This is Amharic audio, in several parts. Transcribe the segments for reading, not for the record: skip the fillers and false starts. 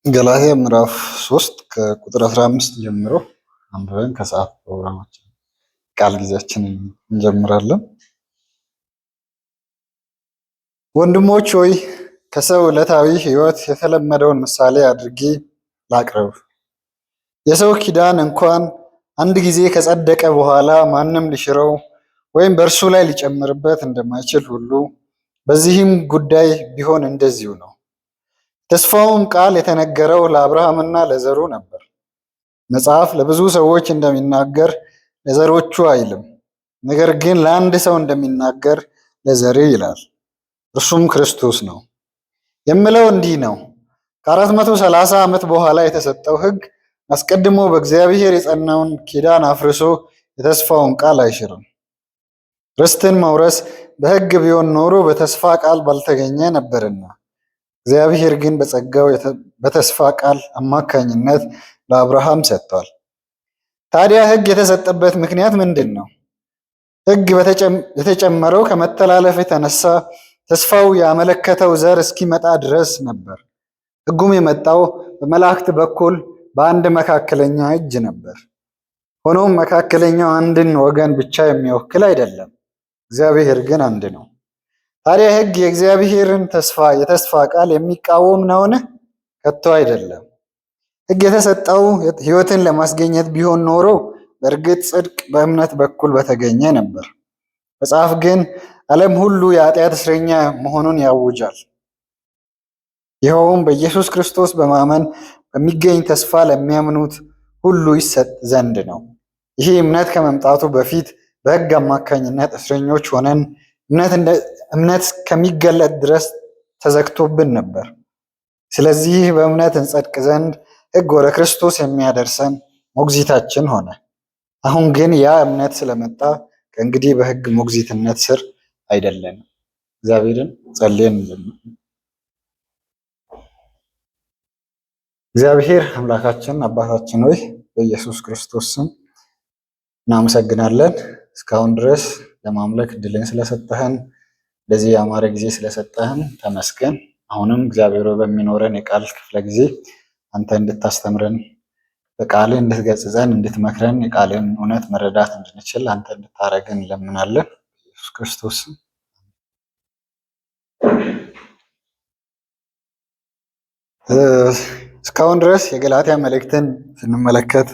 ገላትያ ምዕራፍ 3 ከቁጥር 15 ጀምሮ አንብበን ከሰዓት ፕሮግራማችን ቃል ጊዜያችንን እንጀምራለን። ወንድሞች ሆይ ከሰው ዕለታዊ ሕይወት የተለመደውን ምሳሌ አድርጌ ላቅርብ። የሰው ኪዳን እንኳን አንድ ጊዜ ከጸደቀ በኋላ ማንም ሊሽረው ወይም በእርሱ ላይ ሊጨምርበት እንደማይችል ሁሉ በዚህም ጉዳይ ቢሆን እንደዚሁ ነው። ተስፋውም ቃል የተነገረው ለአብርሃምና ለዘሩ ነበር። መጽሐፍ ለብዙ ሰዎች እንደሚናገር ለዘሮቹ አይልም፣ ነገር ግን ለአንድ ሰው እንደሚናገር ለዘሬ ይላል፣ እርሱም ክርስቶስ ነው። የምለው እንዲህ ነው፣ ከ430 ዓመት በኋላ የተሰጠው ሕግ አስቀድሞ በእግዚአብሔር የጸናውን ኪዳን አፍርሶ የተስፋውን ቃል አይሽርም። ርስትን መውረስ በሕግ ቢሆን ኖሮ በተስፋ ቃል ባልተገኘ ነበርና፣ እግዚአብሔር ግን በጸጋው በተስፋ ቃል አማካኝነት ለአብርሃም ሰጥቷል። ታዲያ ሕግ የተሰጠበት ምክንያት ምንድን ነው? ሕግ የተጨመረው ከመተላለፍ የተነሳ ተስፋው ያመለከተው ዘር እስኪመጣ ድረስ ነበር። ሕጉም የመጣው በመላእክት በኩል በአንድ መካከለኛ እጅ ነበር። ሆኖም መካከለኛው አንድን ወገን ብቻ የሚወክል አይደለም፣ እግዚአብሔር ግን አንድ ነው። ታዲያ ሕግ የእግዚአብሔርን የተስፋ ቃል የሚቃወም ነውን? ከቶ አይደለም። ሕግ የተሰጠው ሕይወትን ለማስገኘት ቢሆን ኖሮ በእርግጥ ጽድቅ በእምነት በኩል በተገኘ ነበር። መጽሐፍ ግን ዓለም ሁሉ የኃጢአት እስረኛ መሆኑን ያውጃል። ይኸውም በኢየሱስ ክርስቶስ በማመን በሚገኝ ተስፋ ለሚያምኑት ሁሉ ይሰጥ ዘንድ ነው። ይህ እምነት ከመምጣቱ በፊት በሕግ አማካኝነት እስረኞች ሆነን እምነት እስከሚገለጥ ድረስ ተዘግቶብን ነበር። ስለዚህ በእምነት እንጸድቅ ዘንድ ሕግ ወደ ክርስቶስ የሚያደርሰን ሞግዚታችን ሆነ። አሁን ግን ያ እምነት ስለመጣ ከእንግዲህ በሕግ ሞግዚትነት ስር አይደለንም። እግዚአብሔርን ጸልየን። እግዚአብሔር አምላካችን አባታችን ሆይ በኢየሱስ ክርስቶስ ስም እናመሰግናለን። እስካሁን ድረስ ለማምለክ እድልን ስለሰጠህን፣ ለዚህ ያማረ ጊዜ ስለሰጠህን ተመስገን። አሁንም እግዚአብሔር በሚኖረን የቃል ክፍለ ጊዜ አንተ እንድታስተምረን፣ በቃልህ እንድትገስጸን፣ እንድትመክረን፣ የቃልን እውነት መረዳት እንድንችል አንተ እንድታረገን እንለምናለን። በኢየሱስ ክርስቶስ ስም እስካሁን ድረስ የገላትያ መልእክትን ስንመለከት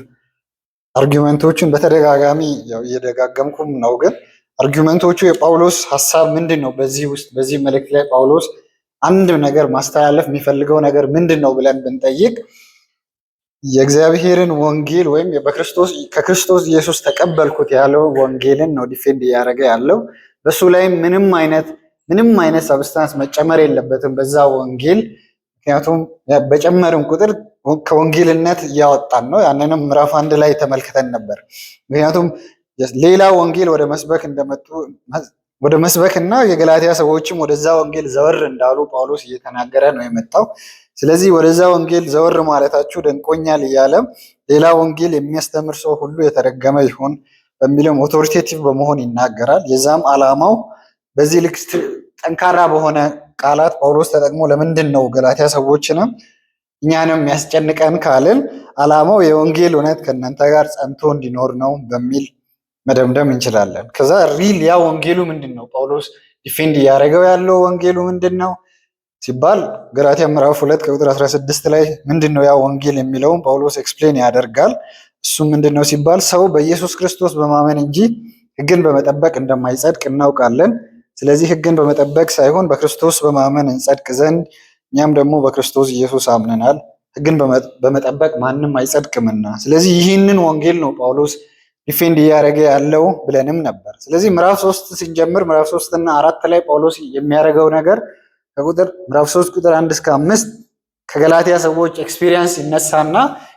አርጊመንቶችን በተደጋጋሚ እየደጋገምኩም ነው፣ ግን አርጊመንቶቹ የጳውሎስ ሀሳብ ምንድን ነው? በዚህ መልእክት ላይ ጳውሎስ አንድ ነገር ማስተላለፍ የሚፈልገው ነገር ምንድን ነው ብለን ብንጠይቅ የእግዚአብሔርን ወንጌል ወይም ከክርስቶስ ኢየሱስ ተቀበልኩት ያለው ወንጌልን ነው ዲፌንድ እያደረገ ያለው። በሱ ላይም ምንም አይነት ሰብስታንስ መጨመር የለበትም በዛ ወንጌል። ምክንያቱም በጨመርን ቁጥር ከወንጌልነት እያወጣን ነው። ያንንም ምዕራፍ 1 ላይ ተመልክተን ነበር። ምክንያቱም ሌላ ወንጌል ወደ መስበክ እንደመጡ ወደ መስበክና የገላትያ ሰዎችም ወደዛ ወንጌል ዘወር እንዳሉ ጳውሎስ እየተናገረ ነው የመጣው። ስለዚህ ወደዛ ወንጌል ዘወር ማለታችሁ ደንቆኛል እያለም ሌላ ወንጌል የሚያስተምር ሰው ሁሉ የተረገመ ይሁን በሚልም ኦቶሪቴቲቭ በመሆን ይናገራል። የዛም ዓላማው በዚህ ልክ ጠንካራ በሆነ ቃላት ጳውሎስ ተጠቅሞ ለምንድን ነው ገላትያ ሰዎችንም እኛንም የሚያስጨንቀን ካልን ዓላማው የወንጌል እውነት ከእናንተ ጋር ጸንቶ እንዲኖር ነው በሚል መደምደም እንችላለን። ከዛ ሪል ያ ወንጌሉ ምንድን ነው? ጳውሎስ ዲፌንድ እያደረገው ያለው ወንጌሉ ምንድን ነው ሲባል ገላትያ ምዕራፍ 2 ከቁጥር 16 ላይ ምንድን ነው ያ ወንጌል የሚለውን ጳውሎስ ኤክስፕሌን ያደርጋል። እሱ ምንድን ነው ሲባል ሰው በኢየሱስ ክርስቶስ በማመን እንጂ ሕግን በመጠበቅ እንደማይጸድቅ እናውቃለን። ስለዚህ ሕግን በመጠበቅ ሳይሆን በክርስቶስ በማመን እንጸድቅ ዘንድ እኛም ደግሞ በክርስቶስ ኢየሱስ አምነናል። ሕግን በመጠበቅ ማንም አይጸድቅምና። ስለዚህ ይህንን ወንጌል ነው ጳውሎስ ዲፌንድ እያደረገ ያለው ብለንም ነበር። ስለዚህ ምዕራፍ 3 ስንጀምር ምዕራፍ 3 እና 4 ላይ ጳውሎስ የሚያደርገው ነገር ምዕራፍ 3 ቁጥር 1 እስከ 5 ከገላትያ ሰዎች ኤክስፒሪየንስ ይነሳና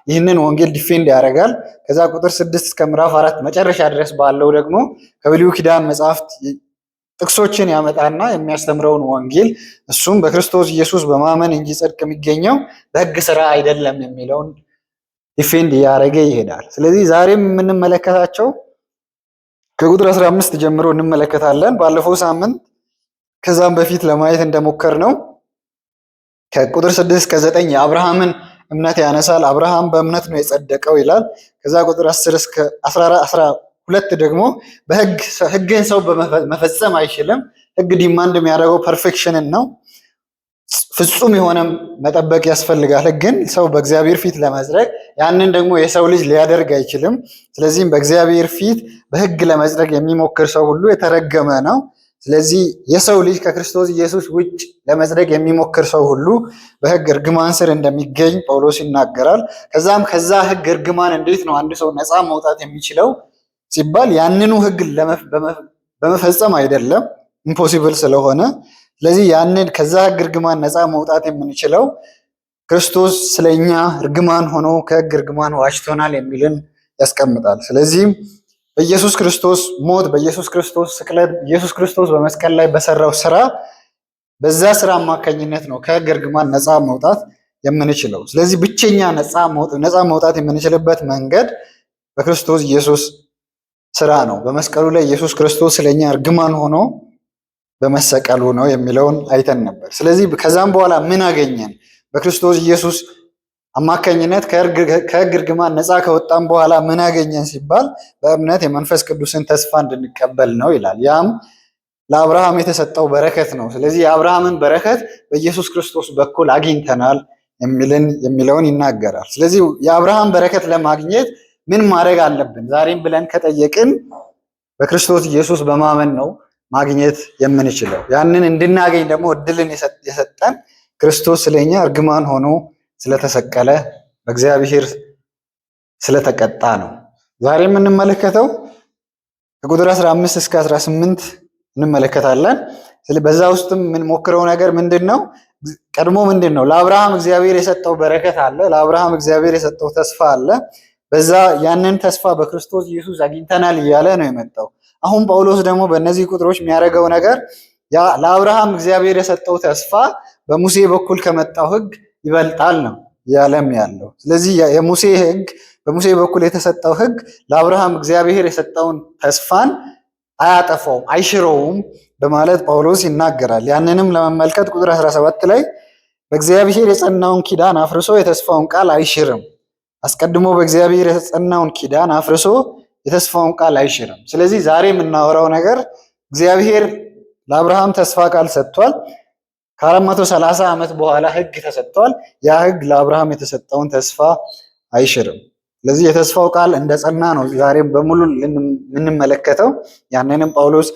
ይህንን ወንጌል ዲፌንድ ያደርጋል። ከዛ ቁጥር 6 እስከ ምዕራፍ 4 መጨረሻ ድረስ ባለው ደግሞ ከብሉይ ኪዳን መጽሐፍት ጥቅሶችን ያመጣና የሚያስተምረውን ወንጌል እሱም በክርስቶስ ኢየሱስ በማመን እንጂ ጽድቅ የሚገኘው በሕግ ስራ አይደለም የሚለውን ዲፌንድ እያደረገ ይሄዳል። ስለዚህ ዛሬም የምንመለከታቸው ከቁጥር 15 ጀምሮ እንመለከታለን። ባለፈው ሳምንት ከዛም በፊት ለማየት እንደሞከር ነው ከቁጥር 6 እስከ 9 የአብርሃምን እምነት ያነሳል። አብርሃም በእምነት ነው የጸደቀው ይላል። ከዛ ቁጥር 10 እስከ 12 ደግሞ ህግን ሰው መፈጸም አይችልም። ህግ ዲማንድ የሚያደርገው ፐርፌክሽንን ነው። ፍጹም የሆነ መጠበቅ ያስፈልጋል ህግን ሰው በእግዚአብሔር ፊት ለመጽደቅ። ያንን ደግሞ የሰው ልጅ ሊያደርግ አይችልም። ስለዚህም በእግዚአብሔር ፊት በህግ ለመጽደቅ የሚሞክር ሰው ሁሉ የተረገመ ነው። ስለዚህ የሰው ልጅ ከክርስቶስ ኢየሱስ ውጭ ለመጽደቅ የሚሞክር ሰው ሁሉ በህግ እርግማን ስር እንደሚገኝ ጳውሎስ ይናገራል። ከዛም ከዛ ህግ እርግማን እንዴት ነው አንድ ሰው ነፃ መውጣት የሚችለው ሲባል ያንኑ ህግ በመፈጸም አይደለም፣ ኢምፖሲብል ስለሆነ። ስለዚህ ያንን ከዛ ህግ እርግማን ነፃ መውጣት የምንችለው ክርስቶስ ስለኛ እርግማን ሆኖ ከህግ እርግማን ዋጅቶናል የሚልን ያስቀምጣል። ስለዚህም በኢየሱስ ክርስቶስ ሞት፣ በኢየሱስ ክርስቶስ ስቅለት፣ ኢየሱስ ክርስቶስ በመስቀል ላይ በሰራው ስራ፣ በዛ ስራ አማካኝነት ነው ከህግ እርግማን ነፃ መውጣት የምንችለው። ስለዚህ ብቸኛ ነፃ መውጣት የምንችልበት መንገድ በክርስቶስ ኢየሱስ ስራ ነው። በመስቀሉ ላይ ኢየሱስ ክርስቶስ ስለኛ እርግማን ሆኖ በመሰቀሉ ነው የሚለውን አይተን ነበር። ስለዚህ ከዛም በኋላ ምን አገኘን? በክርስቶስ ኢየሱስ አማካኝነት ከህግ እርግማን ነፃ ከወጣን በኋላ ምን አገኘን ሲባል በእምነት የመንፈስ ቅዱስን ተስፋ እንድንቀበል ነው ይላል። ያም ለአብርሃም የተሰጠው በረከት ነው። ስለዚህ የአብርሃምን በረከት በኢየሱስ ክርስቶስ በኩል አግኝተናል የሚለውን ይናገራል። ስለዚህ የአብርሃም በረከት ለማግኘት ምን ማድረግ አለብን ዛሬም ብለን ከጠየቅን በክርስቶስ ኢየሱስ በማመን ነው ማግኘት የምንችለው። ያንን እንድናገኝ ደግሞ እድልን የሰጠን ክርስቶስ ስለኛ እርግማን ሆኖ ስለተሰቀለ በእግዚአብሔር ስለተቀጣ ነው። ዛሬ የምንመለከተው ከቁጥር 15 እስከ 18 እንመለከታለን። ስለዚህ በዛ ውስጥም የምንሞክረው ነገር ምንድነው? ቀድሞ ምንድነው ለአብርሃም እግዚአብሔር የሰጠው በረከት አለ። ለአብርሃም እግዚአብሔር የሰጠው ተስፋ አለ። በዛ ያንን ተስፋ በክርስቶስ ኢየሱስ አግኝተናል እያለ ነው የመጣው። አሁን ጳውሎስ ደግሞ በእነዚህ ቁጥሮች የሚያደርገው ነገር ለአብርሃም እግዚአብሔር የሰጠው ተስፋ በሙሴ በኩል ከመጣው ህግ ይበልጣል ነው እያለም ያለው። ስለዚህ የሙሴ ህግ በሙሴ በኩል የተሰጠው ህግ ለአብርሃም እግዚአብሔር የሰጠውን ተስፋን አያጠፋውም፣ አይሽረውም በማለት ጳውሎስ ይናገራል። ያንንም ለመመልከት ቁጥር 17 ላይ በእግዚአብሔር የጸናውን ኪዳን አፍርሶ የተስፋውን ቃል አይሽርም። አስቀድሞ በእግዚአብሔር የጸናውን ኪዳን አፍርሶ የተስፋውን ቃል አይሽርም። ስለዚህ ዛሬ የምናወራው ነገር እግዚአብሔር ለአብርሃም ተስፋ ቃል ሰጥቷል። ከ430 ዓመት በኋላ ህግ ተሰጥቷል። ያ ህግ ለአብርሃም የተሰጠውን ተስፋ አይሽርም። ስለዚህ የተስፋው ቃል እንደጸና ነው ዛሬም በሙሉ የምንመለከተው። ያንንም ጳውሎስ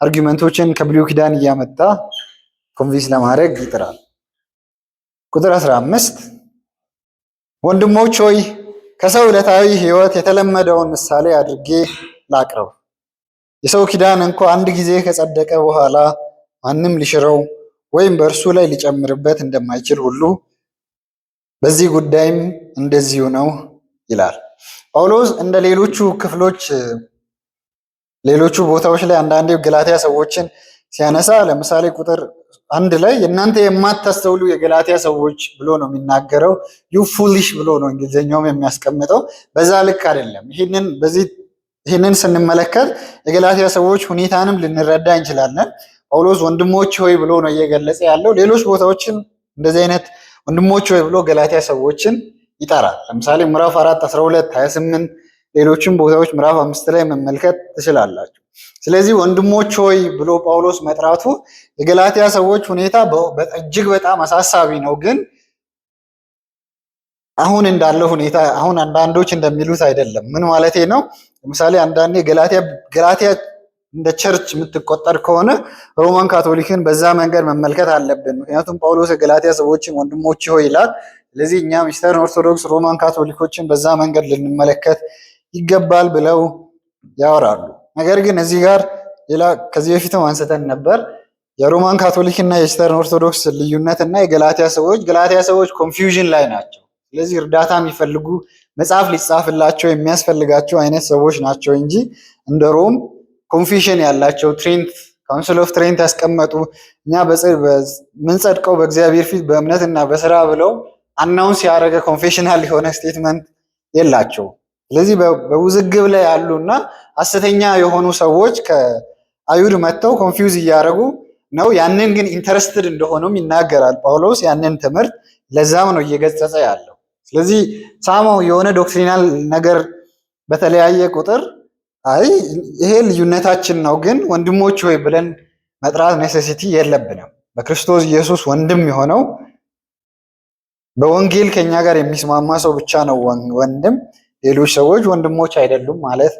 አርጊመንቶችን ከብሉይ ኪዳን እያመጣ ኮንቪንስ ለማድረግ ይጥራል። ቁጥር 15 ወንድሞች ሆይ ከሰው ዕለታዊ ህይወት የተለመደውን ምሳሌ አድርጌ ላቅርብ። የሰው ኪዳን እንኳ አንድ ጊዜ ከጸደቀ በኋላ ማንም ሊሽረው ወይም በእርሱ ላይ ሊጨምርበት እንደማይችል ሁሉ በዚህ ጉዳይም እንደዚሁ ነው ይላል ጳውሎስ። እንደ ሌሎቹ ክፍሎች ሌሎቹ ቦታዎች ላይ አንዳንዴ ገላትያ ሰዎችን ሲያነሳ ለምሳሌ ቁጥር 1 ላይ እናንተ የማታስተውሉ የገላትያ ሰዎች ብሎ ነው የሚናገረው። ዩ ፉሊሽ ብሎ ነው እንግሊዝኛውም የሚያስቀምጠው። በዛ ልክ አይደለም። ይህንን ስንመለከት የገላትያ ሰዎች ሁኔታንም ልንረዳ እንችላለን። ጳውሎስ ወንድሞች ሆይ ብሎ ነው እየገለጸ ያለው። ሌሎች ቦታዎችን እንደዚህ አይነት ወንድሞች ሆይ ብሎ ገላትያ ሰዎችን ይጠራል። ለምሳሌ ምዕራፍ 4 12 28 ሌሎችም ቦታዎች ምዕራፍ 5 ላይ መመልከት ትችላላችሁ። ስለዚህ ወንድሞች ሆይ ብሎ ጳውሎስ መጥራቱ የገላትያ ሰዎች ሁኔታ እጅግ በጣም አሳሳቢ ነው። ግን አሁን እንዳለው ሁኔታ አሁን አንዳንዶች እንደሚሉት አይደለም። ምን ማለቴ ነው? ለምሳሌ አንዳንዴ ገላትያ እንደ ቸርች የምትቆጠር ከሆነ ሮማን ካቶሊክን በዛ መንገድ መመልከት አለብን። ምክንያቱም ጳውሎስ የገላትያ ሰዎችን ወንድሞች ሆይ ይላል። ስለዚህ እኛም ኢስተርን ኦርቶዶክስ ሮማን ካቶሊኮችን በዛ መንገድ ልንመለከት ይገባል ብለው ያወራሉ። ነገር ግን እዚህ ጋር ሌላ ከዚህ በፊትም አንስተን ነበር የሮማን ካቶሊክ እና የኢስተርን ኦርቶዶክስ ልዩነት እና ገላትያ ሰዎች ኮንፊውዥን ላይ ናቸው። ስለዚህ እርዳታ የሚፈልጉ መጽሐፍ ሊጻፍላቸው የሚያስፈልጋቸው አይነት ሰዎች ናቸው እንጂ እንደ ሮም ኮንፊሽን ያላቸው ትሬንት ካውንስል ኦፍ ትሬንት ያስቀመጡ እኛ ምንጸድቀው በእግዚአብሔር ፊት በእምነትና በስራ ብለው አናውንስ ያደረገ ኮንፌሽናል የሆነ ስቴትመንት የላቸው። ስለዚህ በውዝግብ ላይ ያሉና ሐሰተኛ የሆኑ ሰዎች ከአይሁድ መጥተው ኮንፊውዝ እያደረጉ ነው። ያንን ግን ኢንተረስትድ እንደሆኑም ይናገራል ጳውሎስ ያንን ትምህርት። ለዛም ነው እየገጸጸ ያለው። ስለዚህ ሳማው የሆነ ዶክትሪናል ነገር በተለያየ ቁጥር አይ ይሄ ልዩነታችን ነው፣ ግን ወንድሞች ሆይ ብለን መጥራት ኔሴሲቲ የለብንም። በክርስቶስ ኢየሱስ ወንድም የሆነው በወንጌል ከኛ ጋር የሚስማማ ሰው ብቻ ነው ወንድም፣ ሌሎች ሰዎች ወንድሞች አይደሉም ማለት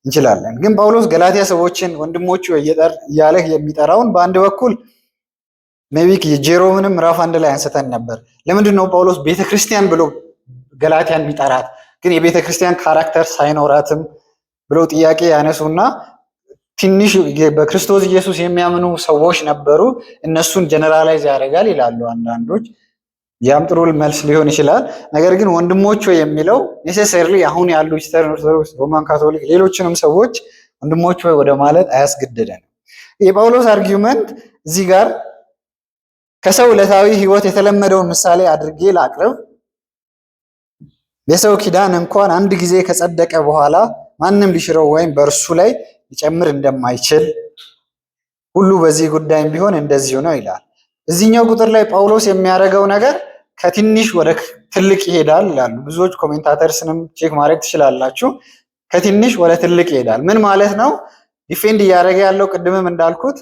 እንችላለን። ግን ጳውሎስ ገላትያ ሰዎችን ወንድሞቹ እያለ የሚጠራውን በአንድ በኩል ሜቢ ጄሮምንም ምዕራፍ 1 ላይ አንስተን ነበር። ለምንድን ነው ጳውሎስ ቤተክርስቲያን ብሎ ገላትያን የሚጠራት? ግን የቤተክርስቲያን ካራክተር ሳይኖራትም ብለው ጥያቄ ያነሱና ትንሽ በክርስቶስ ኢየሱስ የሚያምኑ ሰዎች ነበሩ፣ እነሱን ጀነራላይዝ ያደርጋል ይላሉ አንዳንዶች። ያም ጥሩ መልስ ሊሆን ይችላል። ነገር ግን ወንድሞች የሚለው ኔሴሰርሊ አሁን ያሉ ኢስተርን ኦርቶዶክስ፣ ሮማን ካቶሊክ፣ ሌሎችንም ሰዎች ወንድሞች ወደ ማለት አያስገድደንም። የጳውሎስ አርጊውመንት እዚህ ጋር ከሰው ዕለታዊ ሕይወት የተለመደውን ምሳሌ አድርጌ ላቅርብ። የሰው ኪዳን እንኳን አንድ ጊዜ ከጸደቀ በኋላ ማንም ሊሽረው ወይም በእርሱ ላይ ሊጨምር እንደማይችል ሁሉ በዚህ ጉዳይም ቢሆን እንደዚሁ ነው ይላል። እዚህኛው ቁጥር ላይ ጳውሎስ የሚያደርገው ነገር ከትንሽ ወደ ትልቅ ይሄዳል ይላሉ። ብዙዎች ኮሜንታተርስንም ቼክ ማድረግ ትችላላችሁ። ከትንሽ ወደ ትልቅ ይሄዳል ምን ማለት ነው? ዲፌንድ እያደረገ ያለው ቅድምም እንዳልኩት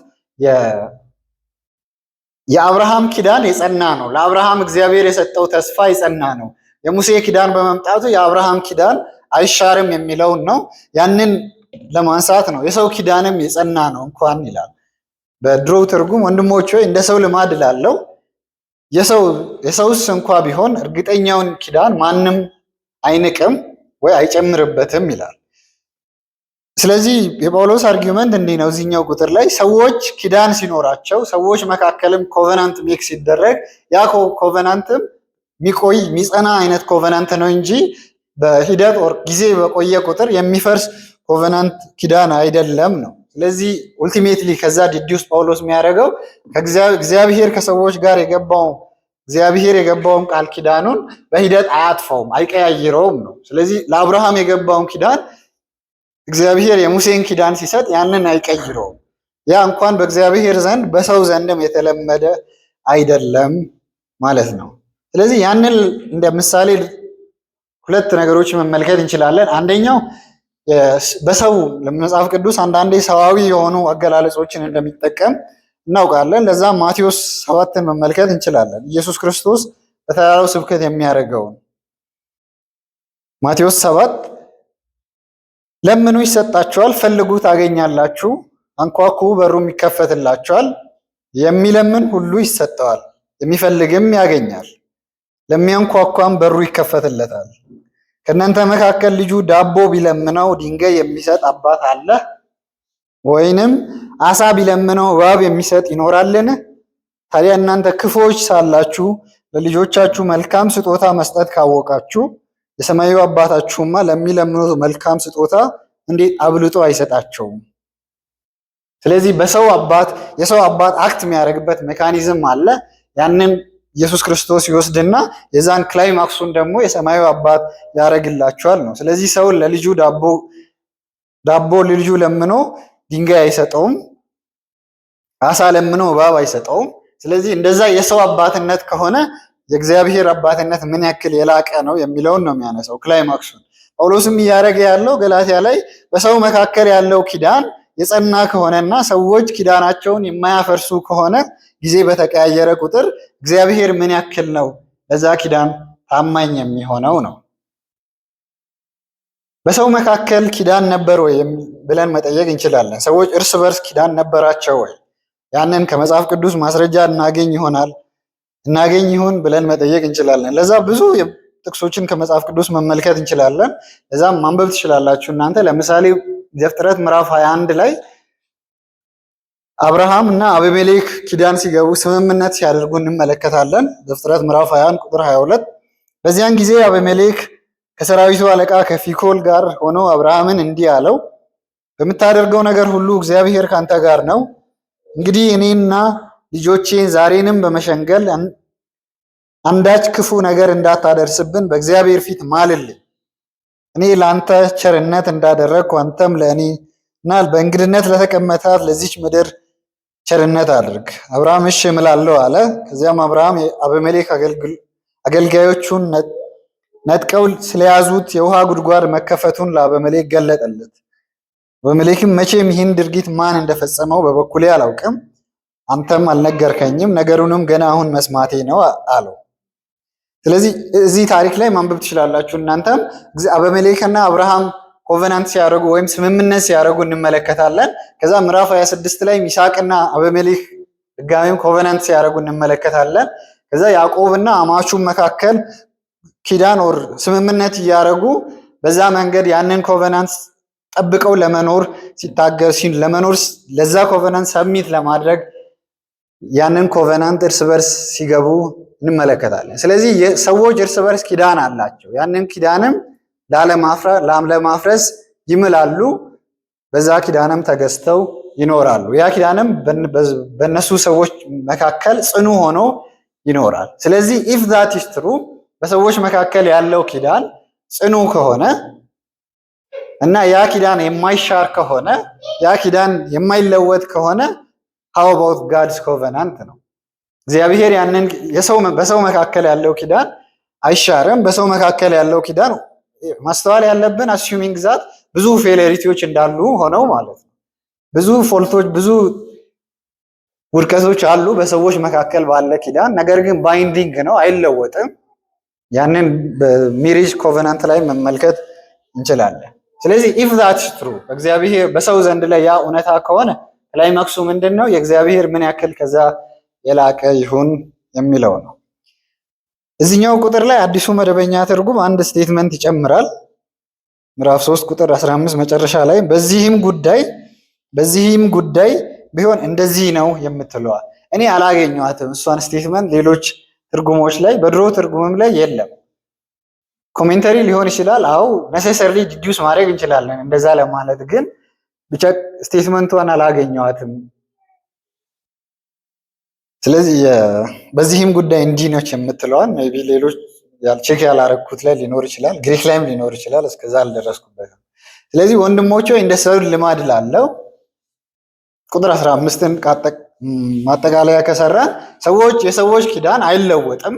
የአብርሃም ኪዳን የጸና ነው። ለአብርሃም እግዚአብሔር የሰጠው ተስፋ የጸና ነው። የሙሴ ኪዳን በመምጣቱ የአብርሃም ኪዳን አይሻርም የሚለውን ነው። ያንን ለማንሳት ነው። የሰው ኪዳንም የጸና ነው እንኳን ይላል። በድሮ ትርጉም ወንድሞች ሆይ እንደ ሰው ልማድ ላለው የሰውስ እንኳ ቢሆን እርግጠኛውን ኪዳን ማንም አይንቅም ወይ አይጨምርበትም ይላል። ስለዚህ የጳውሎስ አርጊውመንት እንዲህ ነው። እዚህኛው ቁጥር ላይ ሰዎች ኪዳን ሲኖራቸው ሰዎች መካከልም ኮቨናንት ሜክ ሲደረግ ያ ኮቨናንትም የሚቆይ የሚጸና አይነት ኮቨናንት ነው እንጂ በሂደት ጊዜ በቆየ ቁጥር የሚፈርስ ኮቨናንት ኪዳን አይደለም ነው። ስለዚህ ኡልቲሜትሊ ከዛ ዲዲውስ ጳውሎስ የሚያደርገው እግዚአብሔር ከሰዎች ጋር የገባውን ቃል ኪዳኑን በሂደት አያጥፈውም፣ አይቀያይረውም ነው። ስለዚህ ለአብርሃም የገባውን ኪዳን እግዚአብሔር የሙሴን ኪዳን ሲሰጥ ያንን አይቀይረውም። ያ እንኳን በእግዚአብሔር ዘንድ በሰው ዘንድም የተለመደ አይደለም ማለት ነው። ስለዚህ ያንን እንደ ምሳሌ ሁለት ነገሮች መመልከት እንችላለን። አንደኛው በሰው ለመጽሐፍ ቅዱስ አንዳንዴ ሰዋዊ የሆኑ አገላለጾችን እንደሚጠቀም እናውቃለን። ለዛ ማቴዎስ 7ን መመልከት እንችላለን። ኢየሱስ ክርስቶስ በተራራው ስብከት የሚያደርገውን ማቴዎስ 7 ለምኑ ይሰጣችኋል፣ ፈልጉ ታገኛላችሁ፣ አንኳኩ በሩም ይከፈትላችኋል። የሚለምን ሁሉ ይሰጠዋል፣ የሚፈልግም ያገኛል፣ ለሚያንኳኳም በሩ ይከፈትለታል። ከእናንተ መካከል ልጁ ዳቦ ቢለምነው ድንጋይ የሚሰጥ አባት አለ? ወይንም አሳ ቢለምነው እባብ የሚሰጥ ይኖራልን? ታዲያ እናንተ ክፉዎች ሳላችሁ ለልጆቻችሁ መልካም ስጦታ መስጠት ካወቃችሁ የሰማዩ አባታችሁማ ለሚለምኑት መልካም ስጦታ እንዴት አብልጦ አይሰጣቸውም? ስለዚህ የሰው አባት አክት የሚያደርግበት ሜካኒዝም አለ። ያንን ኢየሱስ ክርስቶስ ይወስድና የዛን ክላይማክሱን ደግሞ የሰማዩ አባት ያደርግላቸዋል ነው። ስለዚህ ሰው ለልጁ ዳቦ ለልጁ ለምኖ ድንጋይ አይሰጠውም፣ አሳ ለምኖ እባብ አይሰጠውም። ስለዚህ እንደዛ የሰው አባትነት ከሆነ የእግዚአብሔር አባትነት ምን ያክል የላቀ ነው የሚለውን ነው የሚያነሳው ክላይማክሱን። ጳውሎስም እያደረገ ያለው ገላትያ ላይ በሰው መካከል ያለው ኪዳን የጸና ከሆነና ሰዎች ኪዳናቸውን የማያፈርሱ ከሆነ ጊዜ በተቀያየረ ቁጥር እግዚአብሔር ምን ያክል ነው ለዛ ኪዳን ታማኝ የሚሆነው ነው። በሰው መካከል ኪዳን ነበር ወይ ብለን መጠየቅ እንችላለን። ሰዎች እርስ በርስ ኪዳን ነበራቸው ወይ? ያንን ከመጽሐፍ ቅዱስ ማስረጃ እናገኝ ይሆን ብለን መጠየቅ እንችላለን። ለዛ ብዙ ጥቅሶችን ከመጽሐፍ ቅዱስ መመልከት እንችላለን። ለዛም ማንበብ ትችላላችሁ እናንተ። ለምሳሌ ዘፍጥረት ምዕራፍ 21 ላይ አብርሃም እና አቤሜሌክ ኪዳን ሲገቡ ስምምነት ሲያደርጉ እንመለከታለን። ዘፍጥረት ምዕራፍ 21 ቁጥር 22 በዚያን ጊዜ አቤሜሌክ ከሰራዊቱ አለቃ ከፊኮል ጋር ሆኖ አብርሃምን እንዲህ አለው፣ በምታደርገው ነገር ሁሉ እግዚአብሔር ካንተ ጋር ነው። እንግዲህ እኔና ልጆቼን ዛሬንም በመሸንገል አንዳች ክፉ ነገር እንዳታደርስብን በእግዚአብሔር ፊት ማልልኝ። እኔ ለአንተ ቸርነት እንዳደረግኩ አንተም ለእኔ እና በእንግድነት ለተቀመጣት ለዚች ምድር ቸርነት አድርግ። አብርሃም እሺ እምላለሁ አለ። ከዚያም አብርሃም አቤሜሌክ አገልጋዮቹን ነጥቀው ስለያዙት የውሃ ጉድጓድ መከፈቱን ለአበመሌክ ገለጠለት። አበመሌክም መቼም ይህን ድርጊት ማን እንደፈጸመው በበኩሌ አላውቅም፣ አንተም አልነገርከኝም፣ ነገሩንም ገና አሁን መስማቴ ነው አለው። ስለዚህ እዚህ ታሪክ ላይ ማንበብ ትችላላችሁ እናንተም። አበመሌክና አብርሃም ኮቨናንት ሲያደርጉ ወይም ስምምነት ሲያደርጉ እንመለከታለን። ከዛ ምዕራፍ 26 ላይ ይስሐቅና አበመሌክ ድጋሚም ኮቨናንት ሲያደርጉ እንመለከታለን። ከዛ ያዕቆብና አማቹ መካከል ኪዳን ወር ስምምነት እያደረጉ በዛ መንገድ ያንን ኮቨናንት ጠብቀው ለመኖር ለመኖር ለዛ ኮቨናንት ሰብሚት ለማድረግ ያንን ኮቨናንት እርስ በርስ ሲገቡ እንመለከታለን። ስለዚህ ሰዎች እርስ በርስ ኪዳን አላቸው። ያንን ኪዳንም ለማፍረስ ይምላሉ። በዛ ኪዳንም ተገዝተው ይኖራሉ። ያ ኪዳንም በእነሱ ሰዎች መካከል ጽኑ ሆኖ ይኖራል። ስለዚህ ኢፍ ዛት ኢዝ ትሩ በሰዎች መካከል ያለው ኪዳን ጽኑ ከሆነ እና ያ ኪዳን የማይሻር ከሆነ ያ ኪዳን የማይለወጥ ከሆነ how about God's covenant ነው። እግዚአብሔር ያንን በሰው መካከል ያለው ኪዳን አይሻርም። በሰው መካከል ያለው ኪዳን ማስተዋል ያለብን assuming ዛት ብዙ ፌሌሪቲዎች እንዳሉ ሆነው ማለት ነው። ብዙ ፎልቶች፣ ብዙ ውድቀቶች አሉ በሰዎች መካከል ባለ ኪዳን። ነገር ግን ባይንዲንግ ነው፣ አይለወጥም። ያንን በሜሪጅ ኮቨናንት ላይ መመልከት እንችላለን። ስለዚህ ኢፍ ዛት ትሩ በእግዚአብሔር በሰው ዘንድ ላይ ያ እውነታ ከሆነ ክላይማክሱ ምንድነው? የእግዚአብሔር ምን ያክል ከዛ የላቀ ይሁን የሚለው ነው። እዚህኛው ቁጥር ላይ አዲሱ መደበኛ ትርጉም አንድ ስቴትመንት ይጨምራል። ምዕራፍ 3 ቁጥር 15 መጨረሻ ላይ በዚህም ጉዳይ ቢሆን እንደዚህ ነው የምትለዋ እኔ አላገኘኋትም። እሷን ስቴትመንት ሌሎች ትርጉሞች ላይ በድሮ ትርጉምም ላይ የለም። ኮሜንተሪ ሊሆን ይችላል። አው ነሴሰርሊ ዲዱስ ማድረግ እንችላለን እንደዛ ለማለት ግን ብቻ ስቴትመንቷን አላገኘኋትም። ስለዚህ በዚህም ጉዳይ እንዲህ ነች የምትለዋን ሜቢ ሌሎች ቼክ ያላረኩት ላይ ሊኖር ይችላል፣ ግሪክ ላይም ሊኖር ይችላል። እስከዛ አልደረስኩበትም። ስለዚህ ወንድሞቼ እንደ ሰው ልማድ ላለው ቁጥር 15ን ማጠቃለያ ከሰራን የሰዎች ኪዳን አይለወጥም።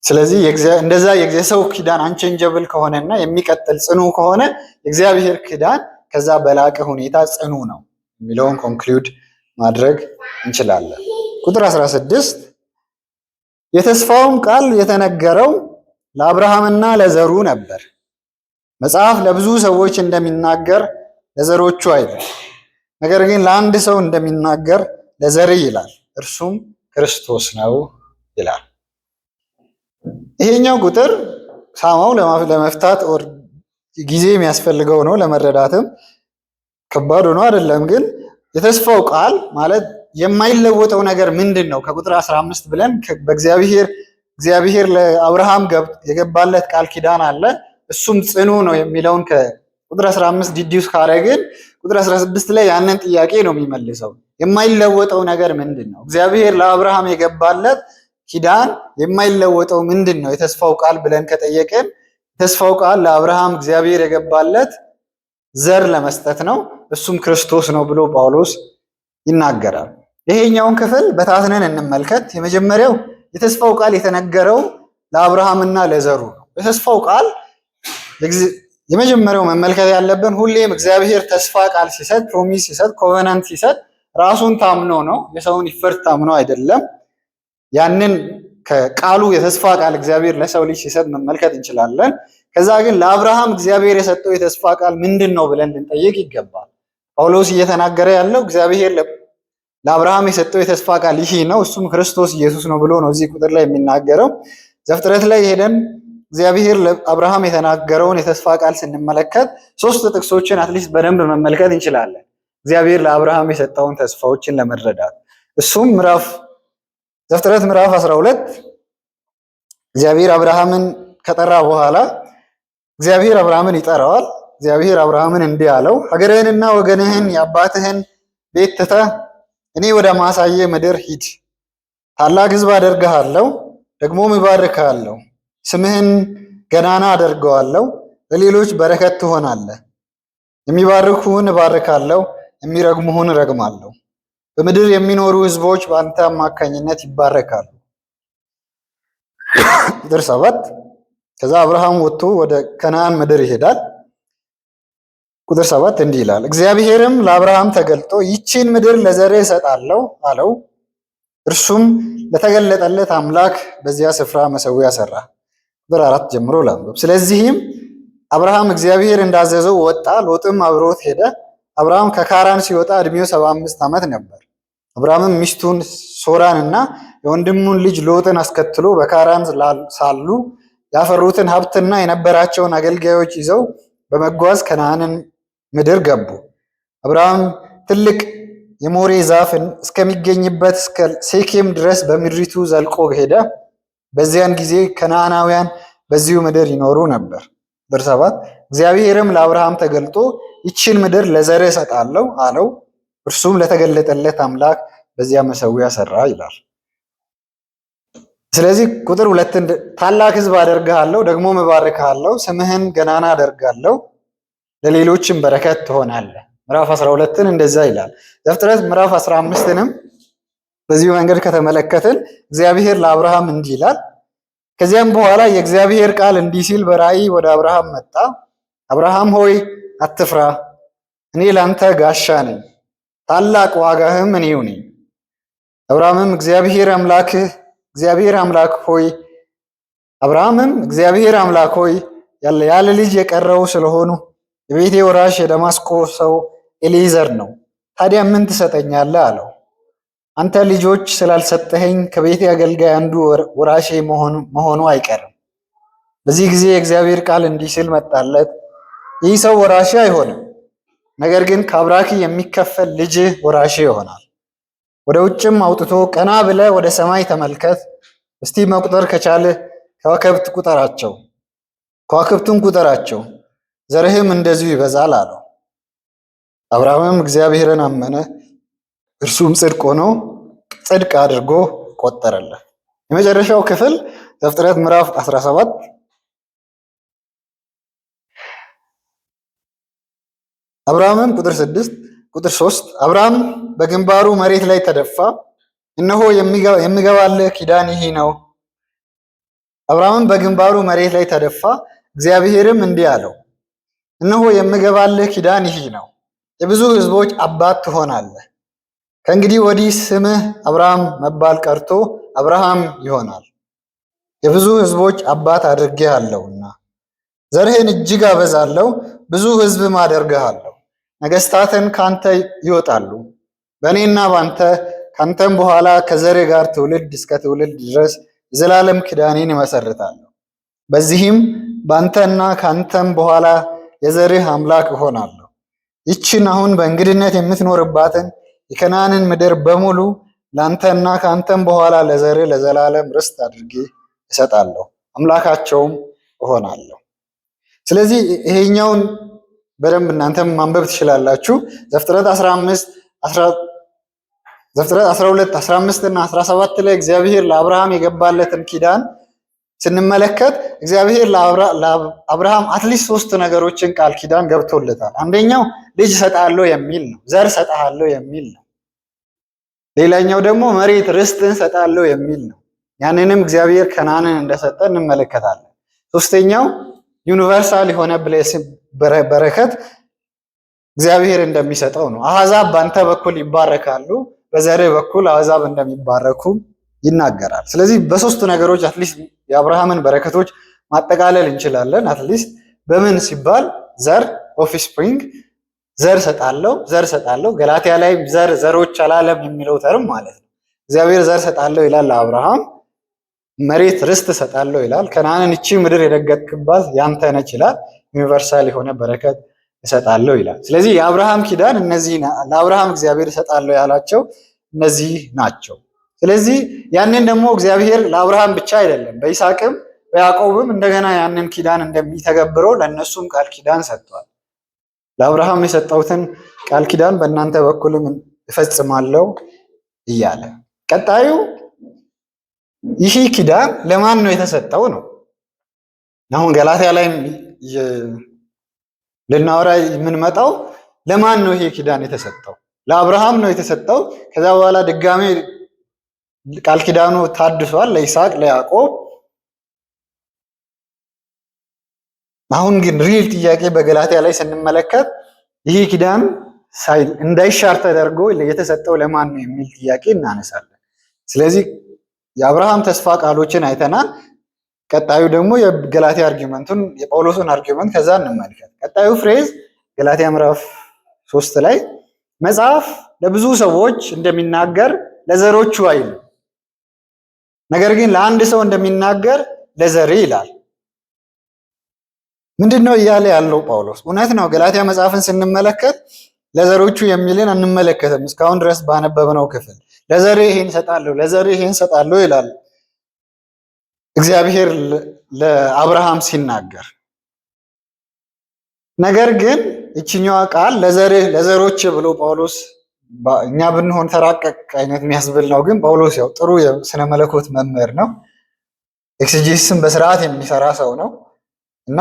ስለዚህ እንደዛ የሰው ኪዳን አንቼንጀብል ከሆነና የሚቀጥል ጽኑ ከሆነ የእግዚአብሔር ኪዳን ከዛ በላቀ ሁኔታ ጽኑ ነው የሚለውን ኮንክሉድ ማድረግ እንችላለን። ቁጥር 16 የተስፋውም ቃል የተነገረው ለአብርሃምና ለዘሩ ነበር። መጽሐፍ ለብዙ ሰዎች እንደሚናገር ለዘሮቹ አይደል፣ ነገር ግን ለአንድ ሰው እንደሚናገር ለዘር ይላል፣ እርሱም ክርስቶስ ነው ይላል። ይሄኛው ቁጥር ሳማው ለመፍታት ጊዜ የሚያስፈልገው ነው፣ ለመረዳትም ከባድ ሆኖ አይደለም። ግን የተስፋው ቃል ማለት የማይለወጠው ነገር ምንድን ነው? ከቁጥር 15 ብለን እግዚአብሔር ለአብርሃም የገባለት ቃል ኪዳን አለ፣ እሱም ጽኑ ነው የሚለውን ከቁጥር 15 ዲዲውስ ካረግን ቁጥር 16 ላይ ያንን ጥያቄ ነው የሚመልሰው። የማይለወጠው ነገር ምንድን ነው? እግዚአብሔር ለአብርሃም የገባለት ኪዳን የማይለወጠው ምንድን ነው? የተስፋው ቃል ብለን ከጠየቅን የተስፋው ቃል ለአብርሃም እግዚአብሔር የገባለት ዘር ለመስጠት ነው፣ እሱም ክርስቶስ ነው ብሎ ጳውሎስ ይናገራል። ይሄኛውን ክፍል በታትነን እንመልከት። የመጀመሪያው የተስፋው ቃል የተነገረው ለአብርሃምና ለዘሩ ነው። የተስፋው ቃል የመጀመሪያው መመልከት ያለብን ሁሌም እግዚአብሔር ተስፋ ቃል ሲሰጥ፣ ፕሮሚስ ሲሰጥ፣ ኮቨናንት ሲሰጥ ራሱን ታምኖ ነው፣ የሰውን ይፈርድ ታምኖ አይደለም። ያንን ከቃሉ የተስፋ ቃል እግዚአብሔር ለሰው ልጅ ሲሰጥ መመልከት እንችላለን። ከዛ ግን ለአብርሃም እግዚአብሔር የሰጠው የተስፋ ቃል ምንድን ነው ብለን ልንጠይቅ ይገባል። ጳውሎስ እየተናገረ ያለው እግዚአብሔር ለአብርሃም የሰጠው የተስፋ ቃል ይህ ነው፣ እሱም ክርስቶስ ኢየሱስ ነው ብሎ ነው እዚህ ቁጥር ላይ የሚናገረው። ዘፍጥረት ላይ ሄደን እግዚአብሔር ለአብርሃም የተናገረውን የተስፋ ቃል ስንመለከት 3 ጥቅሶችን አትሊስት በደንብ መመልከት እንችላለን፣ እግዚአብሔር ለአብርሃም የሰጠውን ተስፋዎችን ለመረዳት። እሱም ዘፍጥረት ምዕራፍ 12 እግዚአብሔር አብርሃምን ከጠራ በኋላ እግዚአብሔር አብርሃምን ይጠራዋል። እግዚአብሔር አብርሃምን እንዲህ አለው፣ ሀገርህንና ወገንህን የአባትህን ቤት ትተህ እኔ ወደ ማሳየ ምድር ሂድ። ታላቅ ሕዝብ አደርግሃለሁ፣ ደግሞም እባርክሃለሁ፣ ስምህን ገናና አደርገዋለሁ፣ ለሌሎች በረከት ትሆናለህ። የሚባርኩህን እባርካለሁ፣ የሚረግሙህን እረግማለሁ። በምድር የሚኖሩ ሕዝቦች በአንተ አማካኝነት ይባረካሉ። ቁጥር 7 ከዛ አብርሃም ወጥቶ ወደ ከነዓን ምድር ይሄዳል። ቁጥር 7 እንዲህ ይላል፣ እግዚአብሔርም ለአብርሃም ተገልጦ ይቺን ምድር ለዘርህ እሰጣለሁ አለው። እርሱም ለተገለጠለት አምላክ በዚያ ስፍራ መሠዊያ ሰራ። ቁጥር 4 ጀምሮ ላንብብ። ስለዚህም አብርሃም እግዚአብሔር እንዳዘዘው ወጣ፣ ሎጥም አብሮት ሄደ። አብርሃም ከካራን ሲወጣ ዕድሜው 75 ዓመት ነበር። አብርሃምም ሚስቱን ሶራን እና የወንድሙን ልጅ ሎጥን አስከትሎ በካራን ሳሉ ያፈሩትን ሀብትና የነበራቸውን አገልጋዮች ይዘው በመጓዝ ከነዓንን ምድር ገቡ። አብርሃም ትልቅ የሞሬ ዛፍ እስከሚገኝበት እስከ ሴኬም ድረስ በምድሪቱ ዘልቆ ሄደ። በዚያን ጊዜ ከነዓናውያን በዚሁ ምድር ይኖሩ ነበር። ቁጥር 7 እግዚአብሔርም ለአብርሃም ተገልጦ ይችን ምድር ለዘርህ እሰጣለሁ አለው። እርሱም ለተገለጠለት አምላክ በዚያ መሠዊያ ሰራ ይላል። ስለዚህ ቁጥር 2 ታላቅ ሕዝብ አደርግሃለሁ፣ ደግሞ እባርክሃለሁ፣ ስምህን ገናና አደርጋለሁ፣ ለሌሎችም በረከት ትሆናለህ። ምዕራፍ 12ን እንደዛ ይላል። ዘፍጥረት ምዕራፍ 15ንም በዚሁ መንገድ ከተመለከትን እግዚአብሔር ለአብርሃም እንዲህ ይላል። ከዚያም በኋላ የእግዚአብሔር ቃል እንዲህ ሲል በራእይ ወደ አብርሃም መጣ። አብርሃም ሆይ አትፍራ፣ እኔ ላንተ ጋሻ ነኝ፣ ታላቅ ዋጋህም እኔው ነኝ። አብርሃምም እግዚአብሔር አምላክ ሆይ ያለ ልጅ የቀረው ስለሆኑ የቤቴ ወራሽ የደማስቆ ሰው ኤሊዘር ነው። ታዲያ ምን ትሰጠኛለህ አለው። አንተ ልጆች ስላልሰጠኸኝ ከቤቴ አገልጋይ አንዱ ወራሼ መሆኑ አይቀርም። በዚህ ጊዜ የእግዚአብሔር ቃል እንዲህ ሲል መጣለት፣ ይህ ሰው ወራሼ አይሆንም፣ ነገር ግን ከአብራኪ የሚከፈል ልጅህ ወራሼ ይሆናል። ወደ ውጭም አውጥቶ ቀና ብለህ ወደ ሰማይ ተመልከት፣ እስቲ መቁጠር ከቻልህ ከዋክብቱን ቁጠራቸው፣ ዘርህም እንደዚሁ ይበዛል አለው። አብርሃምም እግዚአብሔርን አመነ፣ እርሱም ጽድቅ አድርጎ ቆጠረለት። የመጨረሻው ክፍል ዘፍጥረት ምዕራፍ 17 አብርሃምም ቁጥር 3 አብርሃም በግንባሩ መሬት ላይ ተደፋ፣ እነሆ የሚገባልህ ኪዳን ይህ ነው። አብርሃምም በግንባሩ መሬት ላይ ተደፋ፣ እግዚአብሔርም እንዲህ አለው፣ እነሆ የሚገባልህ ኪዳን ይህ ነው፣ የብዙ ሕዝቦች አባት ትሆናለህ። ከእንግዲህ ወዲህ ስምህ አብርሃም መባል ቀርቶ አብርሃም ይሆናል፣ የብዙ ሕዝቦች አባት አድርጌሃለሁና። ዘርህን እጅግ አበዛለሁ፣ ብዙ ሕዝብም አደርግሃለሁ። ነገሥታትን ካንተ ይወጣሉ፣ በእኔና ባንተ ካንተም በኋላ ከዘርህ ጋር ትውልድ እስከ ትውልድ ድረስ የዘላለም ኪዳኔን እመሰርታለሁ። በዚህም ባንተና ካንተም በኋላ የዘርህ አምላክ እሆናለሁ። ይችን አሁን በእንግድነት የምትኖርባትን የከነዓንን ምድር በሙሉ ለአንተና ከአንተም በኋላ ለዘርህ ለዘላለም ርስት አድርጌ እሰጣለሁ፣ አምላካቸውም እሆናለሁ። ስለዚህ ይሄኛውን በደንብ እናንተም ማንበብ ትችላላችሁ። ዘፍጥረት 12፣ 15 እና 17 ላይ እግዚአብሔር ለአብርሃም የገባለትን ኪዳን ስንመለከት እግዚአብሔር ለአብርሃም አትሊስት 3 ነገሮችን ቃል ኪዳን ገብቶለታል። አንደኛው ልጅ እሰጥሃለሁ የሚል ነው፣ ዘር እሰጥሃለሁ የሚል ነው። ሌላኛው ደግሞ መሬት ርስትን እሰጥሃለሁ የሚል ነው። ያንንም እግዚአብሔር ከነዓንን እንደሰጠ እንመለከታለን። ሶስተኛው ዩኒቨርሳል የሆነ በረከት እግዚአብሔር እንደሚሰጠው ነው። አሕዛብ በአንተ በኩል ይባረካሉ፣ በዘርህ በኩል አሕዛብ እንደሚባረኩ ይናገራል። ስለዚህ በ3 ነገሮች አትሊስት የአብርሃምን በረከቶች ማጠቃለል እንችላለን። አትሊስት በምን ሲባል ዘር ኦፍስፕሪንግ፣ ዘር ሰጣለሁ። ገላትያ ላይ ዘሮች አላለም የሚለው ተርም ማለት ነው። እግዚአብሔር ዘር ሰጣለሁ ይላል ለአብርሃም፣ መሬት ርስት ሰጣለሁ ይላል። ከነዓንን እቺ ምድር የረገጥክባት ያንተ ነች ይላል። ዩኒቨርሳል የሆነ በረከት እሰጣለሁ ይላል። ስለዚህ የአብርሃም ኪዳን እነዚህ ለአብርሃም እግዚአብሔር እሰጣለሁ ያላቸው እነዚህ ናቸው። ስለዚህ ያንን ደግሞ እግዚአብሔር ለአብርሃም ብቻ አይደለም፣ በይስሐቅም በያዕቆብም እንደገና ያንን ኪዳን እንደሚተገብረው ለእነሱም ቃል ኪዳን ሰጥቷል። ለአብርሃም የሰጠሁትን ቃል ኪዳን በእናንተ በኩልም እፈጽማለሁ እያለ ቀጣዩ ይህ ኪዳን ለማን ነው የተሰጠው ነው። አሁን ገላትያ ላይ ልናወራ የምንመጣው ለማን ነው ይሄ ኪዳን የተሰጠው? ለአብርሃም ነው የተሰጠው። ከዛ በኋላ ድጋሜ ቃል ኪዳኑ ታድሷል ለይስሐቅ፣ ለያዕቆብ። አሁን ግን ሪል ጥያቄ በገላትያ ላይ ስንመለከት ይህ ኪዳን እንዳይሻር ተደርጎ የተሰጠው ለማን ነው የሚል ጥያቄ እናነሳለን። ስለዚህ የአብርሃም ተስፋ ቃሎችን አይተናል። ቀጣዩ ደግሞ የገላትያ አርጊመንቱን የጳውሎስን አርጊመንት ከዛ እንመልከት። ቀጣዩ ፍሬዝ ገላትያ ምዕራፍ 3 ላይ መጽሐፍ ለብዙ ሰዎች እንደሚናገር ለዘሮቹ አይልም፣ ነገር ግን ለአንድ ሰው እንደሚናገር ለዘሬ ይላል። ምንድነው እያለ ያለው ጳውሎስ? እውነት ነው። ገላትያ መጽሐፍን ስንመለከት ለዘሮቹ የሚልን አንመለከትም። እስካሁን ድረስ ባነበብነው ክፍል ለዘሬ ይሄን ሰጣለሁ፣ ለዘሬ ይሄን ሰጣለሁ ይላል እግዚአብሔር ለአብርሃም ሲናገር። ነገር ግን እችኛዋ ቃል ለዘርህ ለዘሮች ብሎ ጳውሎስ እኛ ብንሆን ተራቀቅ አይነት የሚያስብል ነው። ግን ጳውሎስ ያው ጥሩ የስነ መለኮት መምህር ነው። ኤክሲጂስን በስርዓት የሚሰራ ሰው ነው እና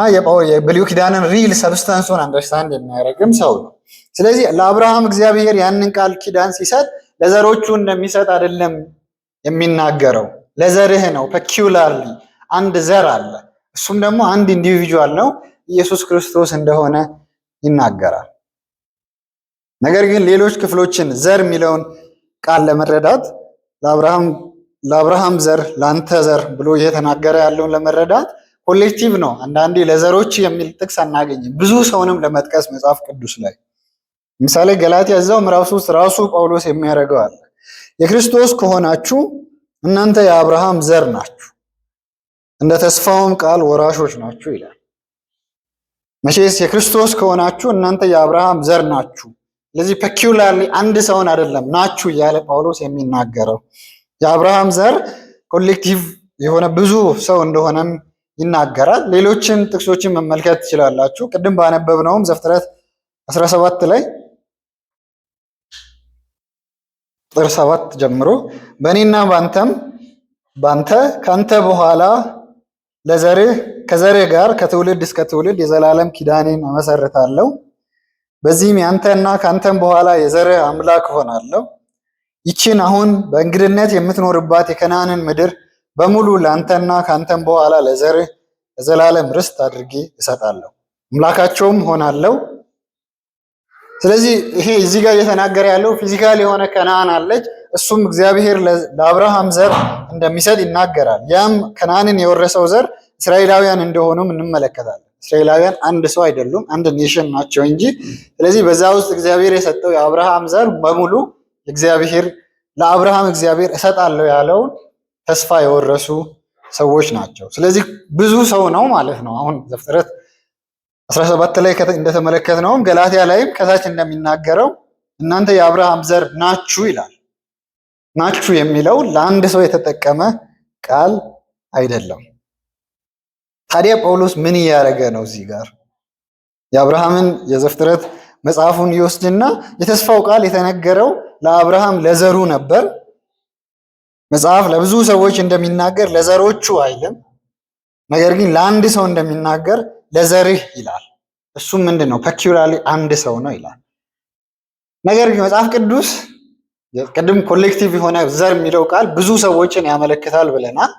የብሉይ ኪዳንን ሪል ሰብስታንሱን አንደርስታንድ የሚያደርግም ሰው ነው። ስለዚህ ለአብርሃም እግዚአብሔር ያንን ቃል ኪዳን ሲሰጥ ለዘሮቹ እንደሚሰጥ አይደለም የሚናገረው፣ ለዘርህ ነው። ፐኪውላርሊ አንድ ዘር አለ፣ እሱም ደግሞ አንድ ኢንዲቪጁዋል ነው፣ ኢየሱስ ክርስቶስ እንደሆነ ይናገራል። ነገር ግን ሌሎች ክፍሎችን ዘር የሚለውን ቃል ለመረዳት ለአብርሃም ዘር፣ ለአንተ ዘር ብሎ እየተናገረ ያለውን ለመረዳት ኮሌክቲቭ ነው። አንዳንዴ ለዘሮች የሚል ጥቅስ አናገኝም። ብዙ ሰውንም ለመጥቀስ መጽሐፍ ቅዱስ ላይ ምሳሌ ገላትያ እዛው ምዕራፍ 3 ራሱ ጳውሎስ የሚያደርገው አለ። የክርስቶስ ከሆናችሁ እናንተ የአብርሃም ዘር ናችሁ፣ እንደ ተስፋውም ቃል ወራሾች ናችሁ ይላል። መቼስ የክርስቶስ ከሆናችሁ እናንተ የአብርሃም ዘር ናችሁ። ስለዚህ ፐኪውላርሊ አንድ ሰውን አይደለም ናችሁ እያለ ጳውሎስ የሚናገረው የአብርሃም ዘር ኮሌክቲቭ የሆነ ብዙ ሰው እንደሆነም ይናገራል። ሌሎችን ጥቅሶችን መመልከት ትችላላችሁ። ቅድም ባነበብነውም ዘፍጥረት 17 ላይ ቁጥር 7 ጀምሮ በእኔና ባንተ ካንተ በኋላ ለዘርህ ከዘርህ ጋር ከትውልድ እስከ ትውልድ የዘላለም ኪዳኔን እመሰርታለሁ፣ በዚህም ያንተና ካንተም በኋላ የዘርህ አምላክ እሆናለሁ። ይችን አሁን በእንግድነት የምትኖርባት የከነዓንን ምድር በሙሉ ለአንተና ካንተም በኋላ ለዘርህ ለዘላለም ርስት አድርጌ እሰጣለሁ፣ አምላካቸውም ሆናለሁ። ስለዚህ ይሄ እዚህ ጋር እየተናገረ ያለው ፊዚካል የሆነ ከነዓን አለች፣ እሱም እግዚአብሔር ለአብርሃም ዘር እንደሚሰጥ ይናገራል። ያም ከነዓንን የወረሰው ዘር እስራኤላውያን እንደሆኑም እንመለከታለን። እስራኤላውያን አንድ ሰው አይደሉም፣ አንድ ኔሽን ናቸው እንጂ። ስለዚህ በዛ ውስጥ እግዚአብሔር የሰጠው የአብርሃም ዘር በሙሉ ለአብርሃም እግዚአብሔር እሰጣለሁ ያለውን ተስፋ የወረሱ ሰዎች ናቸው። ስለዚህ ብዙ ሰው ነው ማለት ነው። አሁን ዘፍጥረት 17 ላይ እንደተመለከትነውም ገላትያ ላይም ከታች እንደሚናገረው እናንተ የአብርሃም ዘር ናችሁ ይላል። ናችሁ የሚለው ለአንድ ሰው የተጠቀመ ቃል አይደለም። ታዲያ ጳውሎስ ምን እያደረገ ነው? እዚህ ጋር የአብርሃምን የዘፍጥረት መጽሐፉን ይወስድና የተስፋው ቃል የተነገረው ለአብርሃም ለዘሩ ነበር። መጽሐፍ ለብዙ ሰዎች እንደሚናገር ለዘሮቹ አይልም፣ ነገር ግን ለአንድ ሰው እንደሚናገር ለዘርህ ይላል። እሱም ምንድን ነው? ፐኪውላርሊ አንድ ሰው ነው ይላል። ነገር ግን መጽሐፍ ቅዱስ ቅድም ኮሌክቲቭ የሆነ ዘር የሚለው ቃል ብዙ ሰዎችን ያመለክታል ብለናል።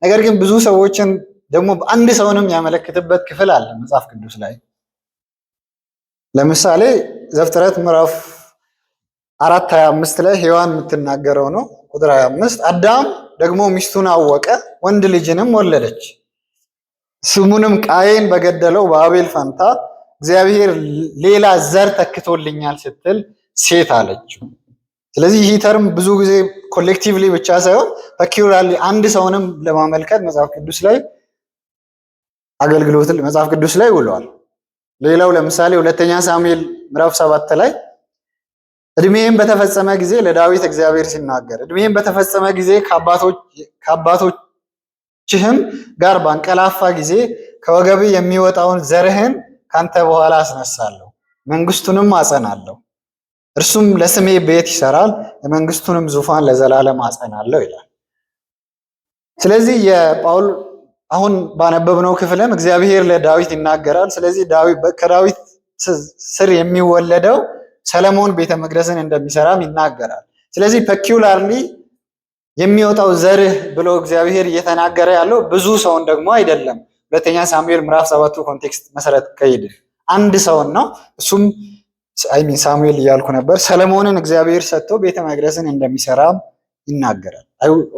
ነገር ግን ብዙ ሰዎችን ደግሞ አንድ ሰውንም ያመለክትበት ክፍል አለ መጽሐፍ ቅዱስ ላይ። ለምሳሌ ዘፍጥረት ምዕራፍ 4:25 ላይ ሔዋን የምትናገረው ነው። ቁጥር 25 አዳም ደግሞ ሚስቱን አወቀ፣ ወንድ ልጅንም ወለደች። ስሙንም ቃየን በገደለው በአቤል ፈንታ እግዚአብሔር ሌላ ዘር ተክቶልኛል ስትል ሴት አለችው። ስለዚህ ይህ ተርም ብዙ ጊዜ ኮሌክቲቭሊ ብቻ ሳይሆን ፐኪውላርሊ አንድ ሰውንም ለማመልከት መጽሐፍ ቅዱስ ላይ አገልግሎት መጽሐፍ ቅዱስ ላይ ውሏል። ሌላው ለምሳሌ ሁለተኛ ሳሙኤል ምዕራፍ 7 ላይ እድሜም በተፈጸመ ጊዜ ለዳዊት እግዚአብሔር ሲናገር እድሜም በተፈጸመ ጊዜ ከአባቶችህም ጋር ባንቀላፋ ጊዜ ከወገብ የሚወጣውን ዘርህን ካንተ በኋላ አስነሳለሁ፣ መንግስቱንም አጸናለሁ፣ እርሱም ለስሜ ቤት ይሰራል፣ የመንግስቱንም ዙፋን ለዘላለም አጸናለሁ ይላል። ስለዚህ አሁን ባነበብነው ክፍልም እግዚአብሔር ለዳዊት ይናገራል። ስለዚህ ከዳዊት ስር የሚወለደው ሰለሞን ቤተ መቅደስን እንደሚሰራም ይናገራል። ስለዚህ ፐኪውላርሊ የሚወጣው ዘርህ ብሎ እግዚአብሔር እየተናገረ ያለው ብዙ ሰውን ደግሞ አይደለም፣ ሁለተኛ ሳሙኤል ምዕራፍ 7 ኮንቴክስት መሰረት ከሄድን አንድ ሰውን ነው። እሱም ሳሙኤል እያልኩ ነበር። ሰለሞንን እግዚአብሔር ሰጥቶ ቤተ መቅደስን እንደሚሰራ ይናገራል።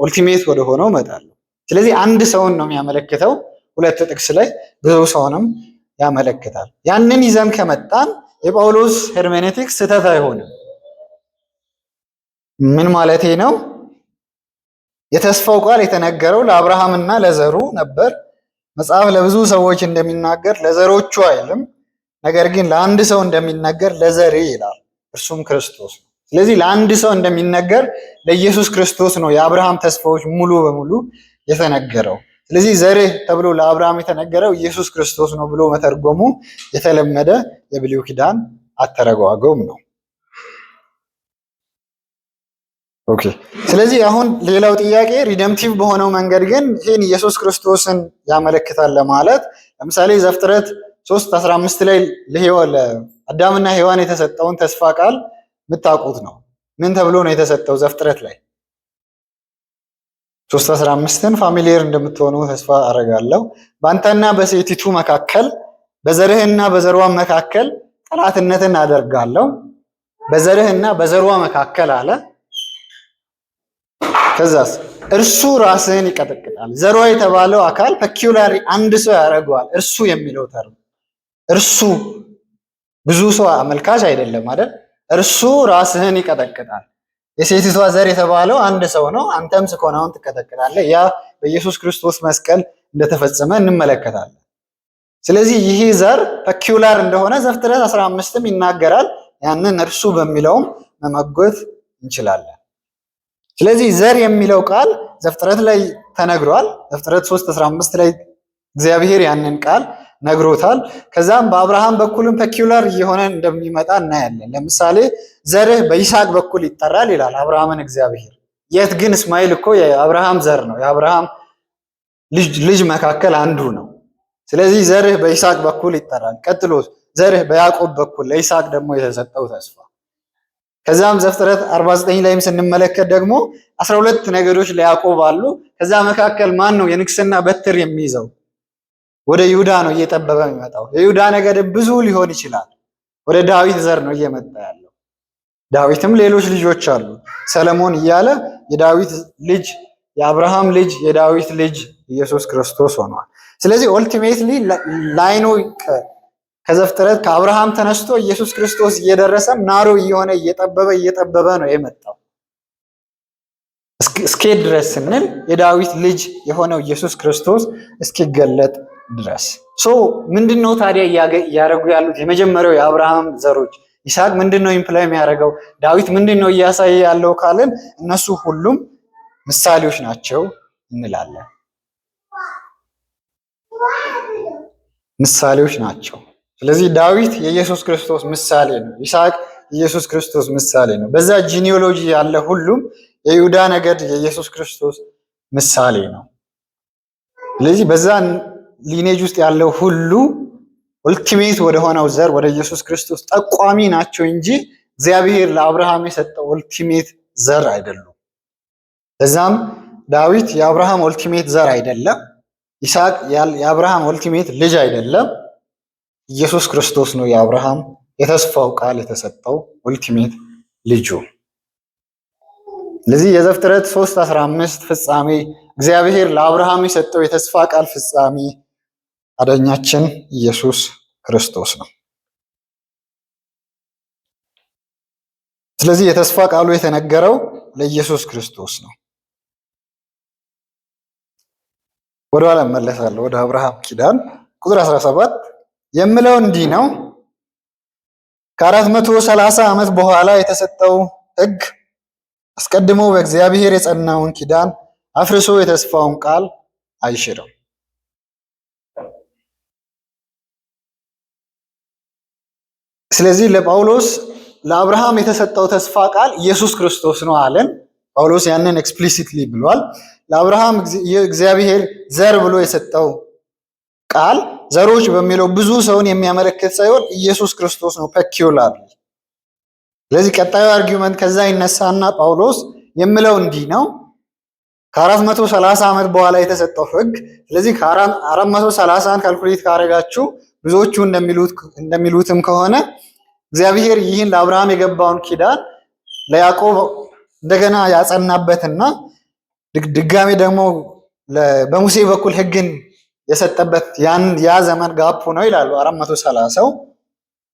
ኦልቲሜት ወደ ሆነው እመጣለሁ። ስለዚህ አንድ ሰውን ነው የሚያመለክተው። ሁለት ጥቅስ ላይ ብዙ ሰውንም ያመለክታል። ያንን ይዘን ከመጣን የጳውሎስ ሄርሜኔቲክስ ስህተት አይሆንም። ምን ማለቴ ነው? የተስፋው ቃል የተነገረው ለአብርሃምና ለዘሩ ነበር። መጽሐፍ ለብዙ ሰዎች እንደሚናገር ለዘሮቹ አይልም። ነገር ግን ለአንድ ሰው እንደሚነገር ለዘሬ ይላል፣ እርሱም ክርስቶስ ነው። ስለዚህ ለአንድ ሰው እንደሚነገር ለኢየሱስ ክርስቶስ ነው የአብርሃም ተስፋዎች ሙሉ በሙሉ የተነገረው። ስለዚህ ዘርህ ተብሎ ለአብርሃም የተነገረው ኢየሱስ ክርስቶስ ነው ብሎ መተርጎሙ የተለመደ የብሉይ ኪዳን አተረጓጎም ነው። ኦኬ። ስለዚህ አሁን ሌላው ጥያቄ ሪደምቲቭ በሆነው መንገድ ግን ይህን ኢየሱስ ክርስቶስን ያመለክታል ለማለት ለምሳሌ ዘፍጥረት 3:15 ላይ ለአዳምና ሔዋን የተሰጠውን ተስፋ ቃል የምታውቁት ነው። ምን ተብሎ ነው የተሰጠው? ዘፍጥረት ላይ 3:15ን ፋሚሊየር እንደምትሆኑ ተስፋ አደርጋለሁ። በአንተና በሴቲቱ መካከል በዘርህና በዘሯ መካከል ጠላትነትን አደርጋለሁ። በዘርህና በዘሯ መካከል አለ። ከዛስ እርሱ ራስህን ይቀጠቅጣል። ዘሯ የተባለው አካል ፐኪዩላሪ አንድ ሰው ያደርገዋል። እርሱ የሚለው ተርም እርሱ ብዙ ሰው አመልካች አይደለም አይደል? እርሱ ራስህን ይቀጠቅጣል። የሴቲቷ ዘር የተባለው አንድ ሰው ነው። አንተም ስኮናውን ትቀጠቅጣለህ። ያ በኢየሱስ ክርስቶስ መስቀል እንደተፈጸመ እንመለከታለን። ስለዚህ ይህ ዘር ፐኪዩላር እንደሆነ ዘፍጥረት 15ም ይናገራል። ያንን እርሱ በሚለውም መመጎት እንችላለን። ስለዚህ ዘር የሚለው ቃል ዘፍጥረት ላይ ተነግሯል። ዘፍጥረት 3:15 ላይ እግዚአብሔር ያንን ቃል ነግሮታል። ከዛም በአብርሃም በኩልም ፐኪዩላር እየሆነ እንደሚመጣ እናያለን። ለምሳሌ ዘርህ በይስሐቅ በኩል ይጠራል ይላል አብርሃምን እግዚአብሔር። የት ግን እስማኤል እኮ የአብርሃም ዘር ነው፣ የአብርሃም ልጅ መካከል አንዱ ነው። ስለዚህ ዘርህ በይስሐቅ በኩል ይጠራል። ቀጥሎ ዘርህ በያዕቆብ በኩል ለይስሐቅ ደግሞ የተሰጠው ተስፋ። ከዛም ዘፍጥረት 49 ላይም ስንመለከት ደግሞ 12 ነገዶች ለያዕቆብ አሉ። ከዛ መካከል ማን ነው የንግስና በትር የሚይዘው? ወደ ይሁዳ ነው እየጠበበ የሚመጣው። የይሁዳ ነገድ ብዙ ሊሆን ይችላል። ወደ ዳዊት ዘር ነው እየመጣ ያለው። ዳዊትም ሌሎች ልጆች አሉ፣ ሰለሞን እያለ የዳዊት ልጅ የአብርሃም ልጅ የዳዊት ልጅ ኢየሱስ ክርስቶስ ሆኗል። ስለዚህ ኦልቲሜትሊ ላይኑ ከዘፍጥረት ከአብርሃም ተነስቶ ኢየሱስ ክርስቶስ እየደረሰም ናሮ እየሆነ እየጠበበ ነው የመጣው። እስኪሄድ ድረስ ስንል የዳዊት ልጅ የሆነው ኢየሱስ ክርስቶስ እስኪገለጥ ድረስ። ምንድነው ታዲያ እያደረጉ ያሉት? የመጀመሪያው የአብርሃም ዘሮች ይስሐቅ ምንድነው ኢምፕላይ የሚያደርገው? ዳዊት ምንድነው እያሳየ ያለው ካልን እነሱ ሁሉም ምሳሌዎች ናቸው እንላለን። ምሳሌዎች ናቸው። ስለዚህ ዳዊት የኢየሱስ ክርስቶስ ምሳሌ ነው። ይስሐቅ የኢየሱስ ክርስቶስ ምሳሌ ነው። በዛ ጂኒዮሎጂ ያለ ሁሉም የይሁዳ ነገድ የኢየሱስ ክርስቶስ ምሳሌ ነው። ስለዚህ በዛ ሊኔጅ ውስጥ ያለው ሁሉ ኦልቲሜት ወደ ሆነው ዘር ወደ ኢየሱስ ክርስቶስ ጠቋሚ ናቸው እንጂ እግዚአብሔር ለአብርሃም የሰጠው ኦልቲሜት ዘር አይደሉም። በዛም ዳዊት የአብርሃም ኦልቲሜት ዘር አይደለም። ይስሐቅ የአብርሃም ኦልቲሜት ልጅ አይደለም። ኢየሱስ ክርስቶስ ነው የአብርሃም የተስፋው ቃል የተሰጠው ኦልቲሜት ልጁ። ስለዚህ የዘፍጥረት 3:15 ፍጻሜ እግዚአብሔር ለአብርሃም የሰጠው የተስፋ ቃል ፍጻሜ አዳኛችን ኢየሱስ ክርስቶስ ነው። ስለዚህ የተስፋ ቃሉ የተነገረው ለኢየሱስ ክርስቶስ ነው። ወደኋላ እመለሳለሁ ወደ አብርሃም ኪዳን ቁጥር 17 የምለው እንዲህ ነው። ከ430 ዓመት በኋላ የተሰጠው ሕግ አስቀድሞ በእግዚአብሔር የጸናውን ኪዳን አፍርሶ የተስፋውን ቃል አይሽርም። ስለዚህ ለጳውሎስ ለአብርሃም የተሰጠው ተስፋ ቃል ኢየሱስ ክርስቶስ ነው አለን። ጳውሎስ ያንን ኤክስፕሊሲትሊ ብሏል። ለአብርሃም እግዚአብሔር ዘር ብሎ የሰጠው ቃል ዘሮች በሚለው ብዙ ሰውን የሚያመለክት ሳይሆን ኢየሱስ ክርስቶስ ነው ፐኪዩላር። ስለዚህ ቀጣዩ አርጊውመንት ከዛ ይነሳና ጳውሎስ የምለው እንዲህ ነው፣ ከ430 ዓመት በኋላ የተሰጠው ህግ። ስለዚህ ከ430 ካልኩሌት ካደረጋችሁ ብዙዎቹ እንደሚሉትም ከሆነ እግዚአብሔር ይህን ለአብርሃም የገባውን ኪዳን ለያዕቆብ እንደገና ያጸናበትና ድጋሜ ደግሞ በሙሴ በኩል ህግን የሰጠበት ያ ዘመን ጋፑ ነው ይላሉ 430ው።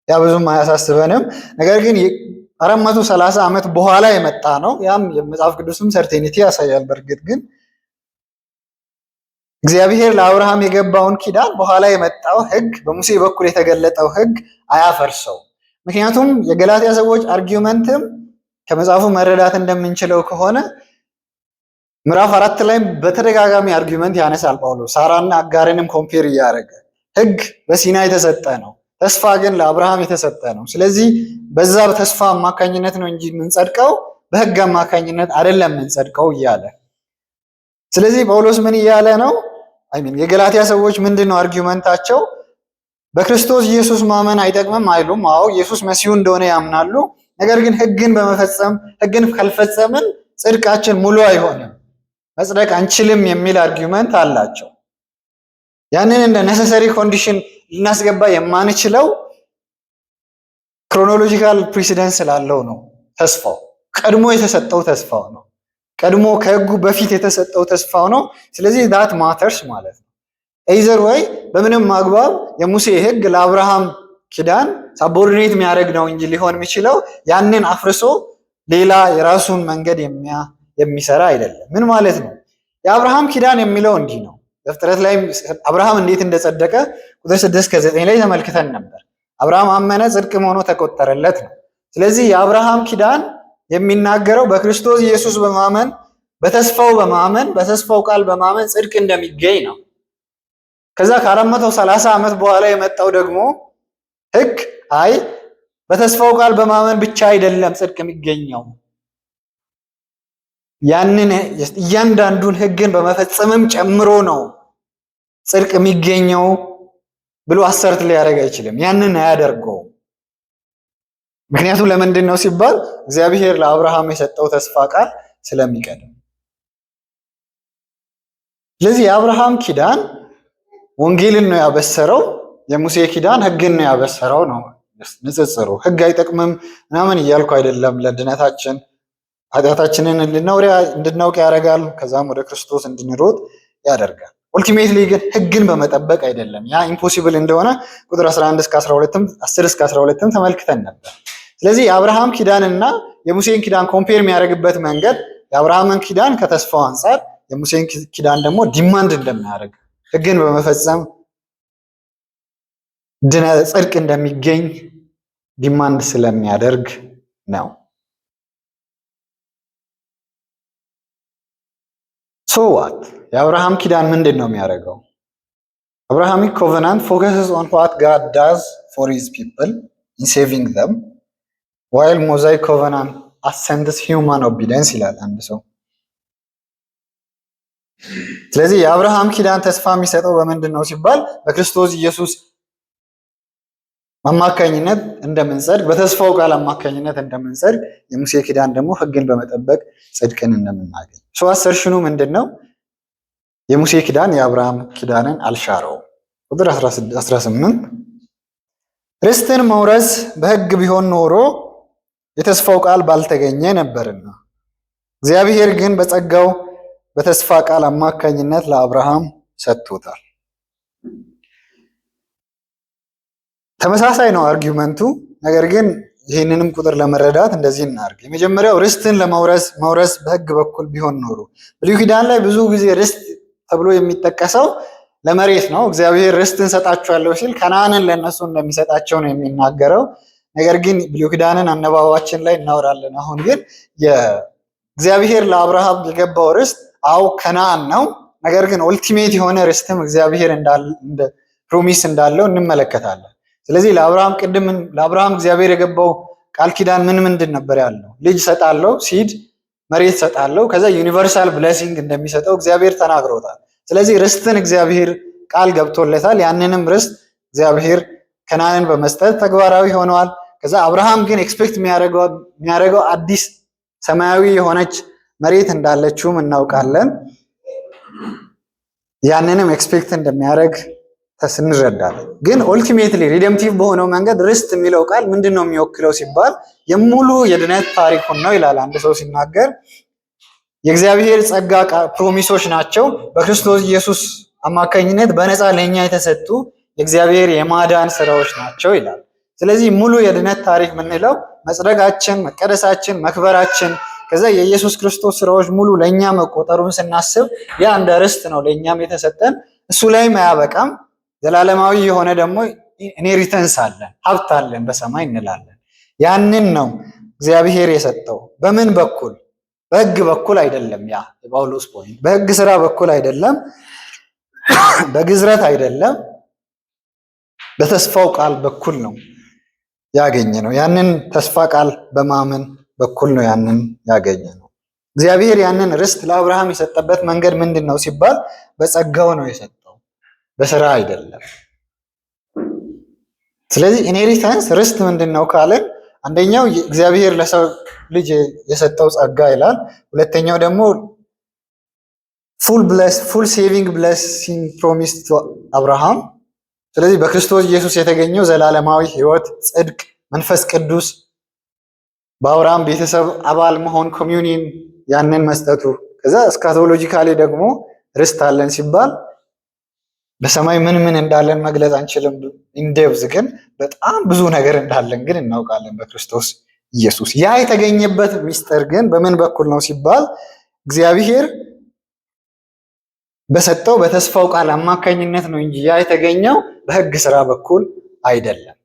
ያ ብዙም አያሳስበንም። ነገር ግን 430 ዓመት በኋላ የመጣ ነው። ያም የመጽሐፍ ቅዱስም ሰርቴኒቲ ያሳያል። በእርግጥ ግን እግዚአብሔር ለአብርሃም የገባውን ኪዳን በኋላ የመጣው ህግ፣ በሙሴ በኩል የተገለጠው ህግ አያፈርሰው። ምክንያቱም የገላትያ ሰዎች አርጊውመንትም ከመጽሐፉ መረዳት እንደምንችለው ከሆነ ምዕራፍ 4 ላይ በተደጋጋሚ አርጊውመንት ያነሳል ጳውሎስ፣ ሳራና አጋርንም ኮምፔር እያደረገ ህግ በሲና የተሰጠ ነው፣ ተስፋ ግን ለአብርሃም የተሰጠ ነው። ስለዚህ በዛ በተስፋ አማካኝነት ነው እንጂ የምንጸድቀው በህግ አማካኝነት አይደለም የምንጸድቀው እያለ። ስለዚህ ጳውሎስ ምን እያለ ነው? የገላትያ ሰዎች ምንድነው አርጊውመንታቸው? በክርስቶስ ኢየሱስ ማመን አይጠቅምም አይሉም። አዎ ኢየሱስ መሲሁ እንደሆነ ያምናሉ። ነገር ግን ህግን ካልፈጸምን ጽድቃችን ሙሉ አይሆንም፣ መጽደቅ አንችልም የሚል አርጊውመንት አላቸው። ያንን እንደ ኔሰሰሪ ኮንዲሽን ልናስገባ የማንችለው ክሮኖሎጂካል ፕሪሲደንስ ስላለው ነው። ተስፋው ቀድሞ የተሰጠው ተስፋው ነው። ቀድሞ ከህጉ በፊት የተሰጠው ተስፋው ነው። ስለዚህ ዳት ማተርስ ማለት ነው። ኤይዘር ወይ በምንም አግባብ የሙሴ ህግ ለአብርሃም ኪዳን ሳቦርዲኔት የሚያደርግ ነው እንጂ ሊሆን የሚችለው ያንን አፍርሶ ሌላ የራሱን መንገድ የሚሰራ አይደለም። ምን ማለት ነው? የአብርሃም ኪዳን የሚለው እንዲህ ነው። ዘፍጥረት ላይ አብርሃም እንዴት እንደጸደቀ ቁጥር 6-9 ላይ ተመልክተን ነበር። አብርሃም አመነ፣ ጽድቅም ሆኖ ተቆጠረለት ነው። ስለዚህ የአብርሃም ኪዳን የሚናገረው በክርስቶስ ኢየሱስ በማመን በተስፋው ቃል በማመን ጽድቅ እንደሚገኝ ነው። ከዛ ከ430 ዓመት በኋላ የመጣው ደግሞ ህግ በተስፋው ቃል በማመን ብቻ አይደለም ጽድቅ የሚገኘው፣ ያንን እያንዳንዱን ህግን በመፈጸምም ጨምሮ ነው ጽድቅ የሚገኘው ብሎ አሰርት ሊያደርግ አይችልም። ያንን አያደርገው። ምክንያቱም ለምንድን ነው ሲባል እግዚአብሔር ለአብርሃም የሰጠው ተስፋ ቃል ስለሚቀድም። ስለዚህ የአብርሃም ኪዳን ወንጌልን ነው ያበሰረው፣ የሙሴ ኪዳን ህግን ነው ያበሰረው ነው ንጽጽሩ። ህግ አይጠቅምም ምናምን እያልኩ አይደለም። ለድነታችን ኃጢአታችንን እንድናውቅ ያደርጋል። ከዛም ወደ ክርስቶስ እንድንሮጥ ያደርጋል። ኡልቲሜትሊ ግን ህግን በመጠበቅ አይደለም። ያ ኢምፖሲብል እንደሆነ ቁጥር 10-12 ተመልክተን ነበር። ስለዚህ የአብርሃም ኪዳንና የሙሴን ኪዳን ኮምፔር የሚያደርግበት መንገድ የአብርሃምን ኪዳን ከተስፋው አንጻር፣ የሙሴን ኪዳን ደግሞ ዲማንድ እንደሚያደርግ ህግን በመፈጸም ጽድቅ እንደሚገኝ ዲማንድ ስለሚያደርግ ነው። ሶ ዋት የአብርሃም ኪዳን ምንድን ነው የሚያደርገው? አብርሃሚክ ኮቨናንት ፎከስስ ኦን ዋት ጋድ ዳዝ ፎር ሂዝ ፒፕል ኢን ሴቪንግ ዘም ዋይል ሞዛይክ ኮቨናንት አሰንድስ ሂውማን ኦቢዲየንስ ይላል አንድ ሰው። ስለዚህ የአብርሃም ኪዳን ተስፋ የሚሰጠው በምንድን ነው ሲባል በክርስቶስ ኢየሱስ አማካኝነት እንደምንጸድቅ፣ በተስፋው ቃል አማካኝነት እንደምንጸድቅ፣ የሙሴ ኪዳን ደግሞ ህግን በመጠበቅ ጽድቅን እንደምናገኝ። ሰው አሰርሽኑ ምንድነው? የሙሴ ኪዳን የአብርሃም ኪዳንን አልሻረው። ቁጥር 18 ርስትን መውረስ በህግ ቢሆን ኖሮ የተስፋው ቃል ባልተገኘ ነበርና እግዚአብሔር ግን በጸጋው በተስፋ ቃል አማካኝነት ለአብርሃም ሰጥቶታል። ተመሳሳይ ነው አርጊውመንቱ። ነገር ግን ይህንንም ቁጥር ለመረዳት እንደዚህ እናድርግ። የመጀመሪያው ርስትን መውረስ በህግ በኩል ቢሆን ኖሮ። ብሉይ ኪዳን ላይ ብዙ ጊዜ ርስት ተብሎ የሚጠቀሰው ለመሬት ነው። እግዚአብሔር ርስትን ሰጣቸዋለሁ ሲል ከነዓንን ለእነሱ እንደሚሰጣቸው ነው የሚናገረው። ነገር ግን ብሉይ ኪዳንን አነባባችን ላይ እናወራለን። አሁን ግን እግዚአብሔር ለአብርሃም የገባው ርስት ከነዓን ነው። ነገር ግን ኦልቲሜት የሆነ ርስትም እግዚአብሔር ፕሮሚስ እንዳለው እንመለከታለን። ስለዚህ ለአብርሃም እግዚአብሔር የገባው ቃል ኪዳን ምንድን ነበር ያለው? ልጅ ሰጣለው፣ ሲድ መሬት ሰጣለው፣ ከዛ ዩኒቨርሳል ብሌሲንግ እንደሚሰጠው እግዚአብሔር ተናግሮታል። ስለዚህ ርስትን እግዚአብሔር ቃል ገብቶለታል። ያንንም ርስት እግዚአብሔር ከነዓንን በመስጠት ተግባራዊ ሆነዋል። ከዛ አብርሃም ግን ኤክስፔክት የሚያደርገው አዲስ ሰማያዊ የሆነች መሬት እንዳለችውም እናውቃለን። ያንንም ኤክስፔክት እንደሚያደርግ እንረዳለን። ግን ኦልቲሜትሊ ሪደምቲቭ በሆነው መንገድ ርስት የሚለው ቃል ምንድን ነው የሚወክለው ሲባል የሙሉ የድነት ታሪኩን ነው ይላል አንድ ሰው ሲናገር። የእግዚአብሔር ጸጋ ፕሮሚሶች ናቸው በክርስቶስ ኢየሱስ አማካኝነት በነፃ ለእኛ የተሰጡ የእግዚአብሔር የማዳን ስራዎች ናቸው ይላል። ስለዚህ ሙሉ የድነት ታሪክ የምንለው መጽደቃችን፣ መቀደሳችን፣ መክበራችን ከዛ የኢየሱስ ክርስቶስ ስራዎች ሙሉ ለእኛ መቆጠሩን ስናስብ ያ እንደ ርስት ነው ለእኛም የተሰጠን። እሱ ላይም አያበቃም። ዘላለማዊ የሆነ ደግሞ ኢንሄሪተንስ አለን፣ ሀብት አለን በሰማይ እንላለን። ያንን ነው እግዚአብሔር የሰጠው። በምን በኩል? በህግ በኩል አይደለም። ያ የጳውሎስ ፖይንት በህግ ስራ በኩል አይደለም፣ በግዝረት አይደለም፣ በተስፋው ቃል በኩል ነው ያገኘ ነው። ያንን ተስፋ ቃል በማመን በኩል ነው ያንን ያገኘ ነው። እግዚአብሔር ያንን ርስት ለአብርሃም የሰጠበት መንገድ ምንድን ነው ሲባል በጸጋው ነው የሰጠው፣ በስራ አይደለም። ስለዚህ ኢንሄሪታንስ ርስት ምንድን ነው ካለን አንደኛው እግዚአብሔር ለሰው ልጅ የሰጠው ጸጋ ይላል። ሁለተኛው ደግሞ ፉል ሴቪንግ ብሌሲንግ ፕሮሚስ ቱ አብርሃም። ስለዚህ በክርስቶስ ኢየሱስ የተገኘው ዘላለማዊ ህይወት፣ ጽድቅ፣ መንፈስ ቅዱስ በአብርሃም ቤተሰብ አባል መሆን፣ ኮሚዩኒየን ያንን መስጠቱ። ከዛ እስካቶሎጂካሊ ደግሞ ርስት አለን ሲባል በሰማይ ምን ምን እንዳለን መግለጽ አንችልም ኢንዴብዝ፣ ግን በጣም ብዙ ነገር እንዳለን ግን እናውቃለን በክርስቶስ ኢየሱስ። ያ የተገኘበት ሚስጥር ግን በምን በኩል ነው ሲባል እግዚአብሔር በሰጠው በተስፋው ቃል አማካኝነት ነው እንጂ ያ የተገኘው በህግ ስራ በኩል አይደለም።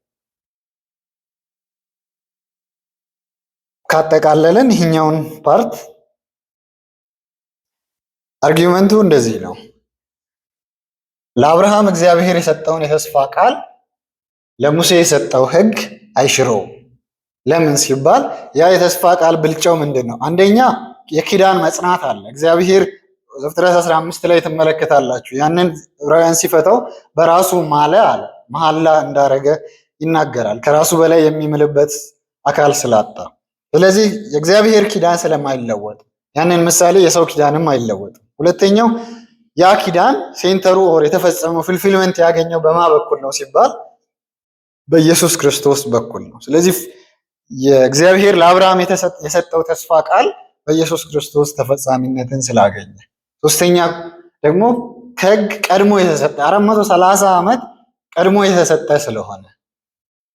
ካጠቃለልን ይህኛውን ፓርት አርጊውመንቱ እንደዚህ ነው። ለአብርሃም እግዚአብሔር የሰጠውን የተስፋ ቃል ለሙሴ የሰጠው ህግ አይሽረውም። ለምን ሲባል ያ የተስፋ ቃል ብልጫው ምንድን ነው? አንደኛ የኪዳን መጽናት አለ። እግዚአብሔር ዘፍጥረት 15 ላይ ትመለከታላችሁ። ያንን ዕብራውያን ሲፈታው በራሱ ማለ አለ፣ መሐላ እንዳረገ ይናገራል። ከራሱ በላይ የሚምልበት አካል ስላጣ። ስለዚህ የእግዚአብሔር ኪዳን ስለማይለወጥ ያንን ምሳሌ የሰው ኪዳንም አይለወጥም። ሁለተኛው ያ ኪዳን ሴንተሩ ኦር የተፈጸመው ፍልፊልመንት ያገኘው በማ በኩል ነው ሲባል በኢየሱስ ክርስቶስ በኩል ነው። ስለዚህ የእግዚአብሔር ለአብርሃም የሰጠው ተስፋ ቃል በኢየሱስ ክርስቶስ ተፈጻሚነትን ስላገኘ፣ ሶስተኛ ደግሞ ከህግ ቀድሞ የተሰጠ 430 ዓመት ቀድሞ የተሰጠ ስለሆነ፣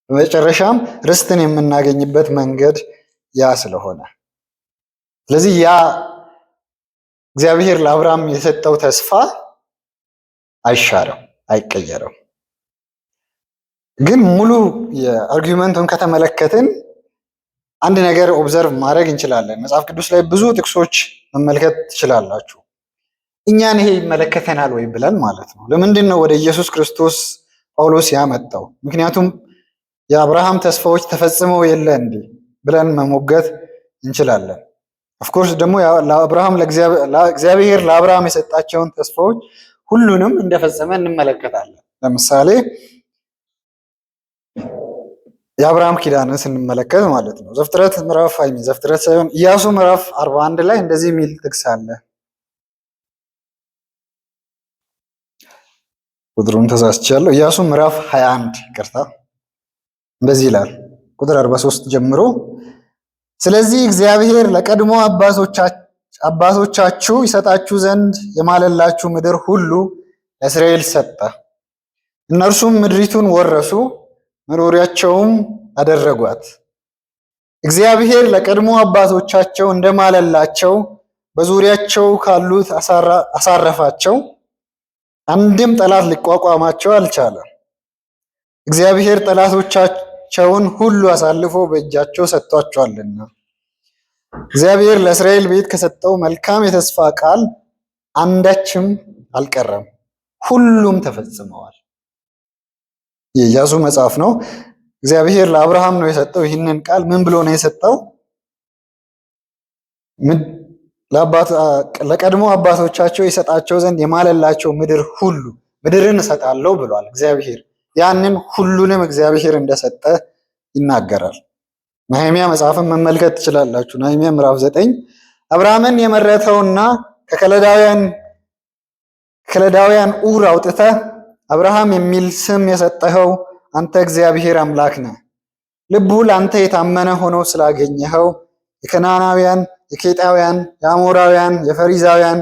በመጨረሻም ርስትን የምናገኝበት መንገድ ያ ስለሆነ፣ ስለዚህ ያ እግዚአብሔር ለአብርሃም የሰጠው ተስፋ አይሻረው፣ አይቀየረው። ግን ሙሉ የአርጊውመንቱን ከተመለከትን አንድ ነገር ኦብዘርቭ ማድረግ እንችላለን። መጽሐፍ ቅዱስ ላይ ብዙ ጥቅሶች መመልከት ትችላላችሁ። እኛን ይሄ ይመለከተናል ወይ ብለን ማለት ነው። ለምንድን ነው ወደ ኢየሱስ ክርስቶስ ጳውሎስ ያመጣው? ምክንያቱም የአብርሃም ተስፋዎች ተፈጽመው የለ እንዴ ብለን መሞገት እንችላለን። ኦፍኮርስ ደግሞ እግዚአብሔር ለአብርሃም የሰጣቸውን ተስፋዎች ሁሉንም እንደፈጸመ እንመለከታለን። ለምሳሌ የአብርሃም ኪዳንን ስንመለከት ማለት ነው ዘፍጥረት ሳይሆን ኢያሱ ምዕራፍ 41 ላይ እንደዚህ የሚል ጥቅስ አለ። ቁጥሩን ተሳስቻለሁ። ኢያሱ ምዕራፍ 21 ይቅርታ፣ እንደዚህ ይላል ቁጥር 43 ጀምሮ ስለዚህ እግዚአብሔር ለቀድሞ አባቶቻችሁ ይሰጣችሁ ዘንድ የማለላችሁ ምድር ሁሉ ለእስራኤል ሰጠ። እነርሱም ምድሪቱን ወረሱ፣ መኖሪያቸውም አደረጓት። እግዚአብሔር ለቀድሞ አባቶቻቸው እንደማለላቸው በዙሪያቸው ካሉት አሳረፋቸው፣ አንድም ጠላት ሊቋቋማቸው አልቻለም። እግዚአብሔር ጠላቶቻቸውን ሁሉ አሳልፎ በእጃቸው ሰጥቷቸዋልና። እግዚአብሔር ለእስራኤል ቤት ከሰጠው መልካም የተስፋ ቃል አንዳችም አልቀረም፣ ሁሉም ተፈጽመዋል። የኢያሱ መጽሐፍ ነው። እግዚአብሔር ለአብርሃም ነው የሰጠው ይህንን ቃል። ምን ብሎ ነው የሰጠው? ለቀድሞ አባቶቻቸው የሰጣቸው ዘንድ የማለላቸው ምድር ሁሉ ምድርን እሰጣለሁ ብሏል እግዚአብሔር። ያንን ሁሉንም እግዚአብሔር እንደሰጠ ይናገራል። ነህምያ መጽሐፍን መመልከት ትችላላችሁ። ነህምያ ምዕራፍ 9 አብርሃምን የመረተውና ከከለዳውያን ኡር አውጥተህ አብርሃም የሚል ስም የሰጠኸው አንተ እግዚአብሔር አምላክ ነህ። ልቡ ለአንተ የታመነ ሆኖ ስላገኘኸው የከናናውያን፣ የኬጣውያን፣ የአሞራውያን፣ የፈሪዛውያን፣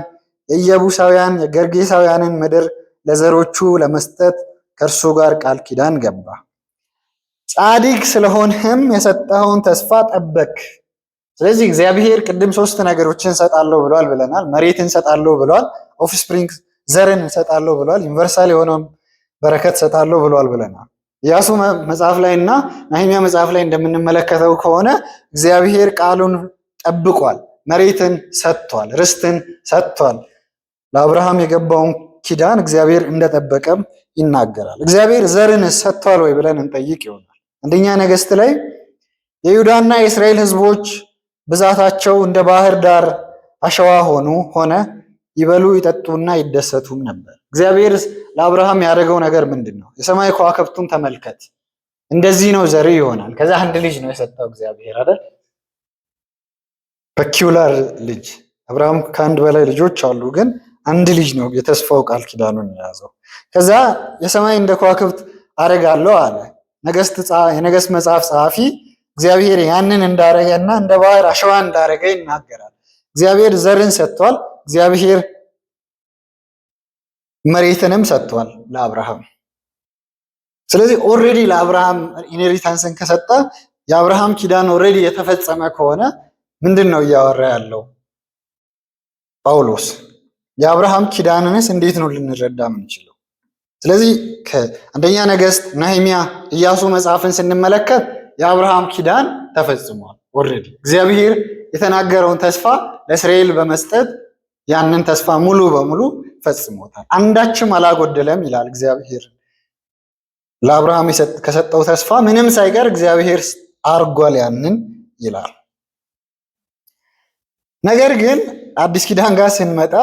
የኢየቡሳውያን፣ የገርጌሳውያንን ምድር ለዘሮቹ ለመስጠት ከእርሱ ጋር ቃል ኪዳን ገባ። ጻድቅ ስለሆንህም የሰጠኸውን ተስፋ ጠበቅ። ስለዚህ እግዚአብሔር ቅድም 3 ነገሮችን ሰጣለሁ ብሏል ብለናል። መሬትን ሰጣለሁ ብሏል። ኦፍስፕሪንግ ዘርን ሰጣለሁ ብሏል። ዩኒቨርሳል የሆነውን በረከት ሰጣለሁ ብሏል ብለናል። ኢያሱ መጽሐፍ ላይ እና ነህምያ መጽሐፍ ላይ እንደምንመለከተው ከሆነ እግዚአብሔር ቃሉን ጠብቋል። መሬትን ሰጥቷል፣ ርስትን ሰጥቷል። ለአብርሃም የገባውን ኪዳን እግዚአብሔር እንደጠበቀም ይናገራል። እግዚአብሔር ዘርን ሰጥቷል ወይ ብለን እንጠይቅ ይሆናል። አንደኛ ነገሥት ላይ የይሁዳና የእስራኤል ሕዝቦች ብዛታቸው እንደ ባህር ዳር አሸዋ ሆነ ይበሉ ይጠጡና ይደሰቱም ነበር። እግዚአብሔር ለአብርሃም ያደረገው ነገር ምንድን ነው? የሰማይ ከዋክብቱን ተመልከት፣ እንደዚህ ነው ዘር ይሆናል። ከዛ አንድ ልጅ ነው የሰጠው እግዚአብሔር አይደል? ፐኪውላር ልጅ። አብርሃም ከአንድ በላይ ልጆች አሉ፣ ግን አንድ ልጅ ነው የተስፋው ቃል ኪዳኑን የያዘው። ከዛ የሰማይ እንደ ከዋክብት አረጋለሁ አለ። የነገሥት መጽሐፍ ጸሐፊ እግዚአብሔር ያንን እንዳረገና እንደ ባህር አሸዋ እንዳረገ ይናገራል። እግዚአብሔር ዘርን ሰጥቷል። እግዚአብሔር መሬትንም ሰጥቷል ለአብርሃም። ስለዚህ ኦልሬዲ ለአብርሃም ኢንሄሪታንስን ከሰጠ የአብርሃም ኪዳን ኦልሬዲ የተፈጸመ ከሆነ ምንድን ነው እያወራ ያለው ጳውሎስ? የአብርሃም ኪዳንንስ እንዴት ነው ልንረዳ የምንችለው? ስለዚህ ከአንደኛ ነገሥት፣ ነህምያ፣ ኢያሱ መጽሐፍን ስንመለከት የአብርሃም ኪዳን ተፈጽሟል። ኦልሬዲ እግዚአብሔር የተናገረውን ተስፋ ለእስራኤል በመስጠት ያንን ተስፋ ሙሉ በሙሉ ፈጽሞታል። አንዳችም አላጎደለም ይላል እግዚአብሔር። ለአብርሃም ከሰጠው ተስፋ ምንም ሳይቀር እግዚአብሔር አርጓል ያንን ይላል። ነገር ግን አዲስ ኪዳን ጋር ስንመጣ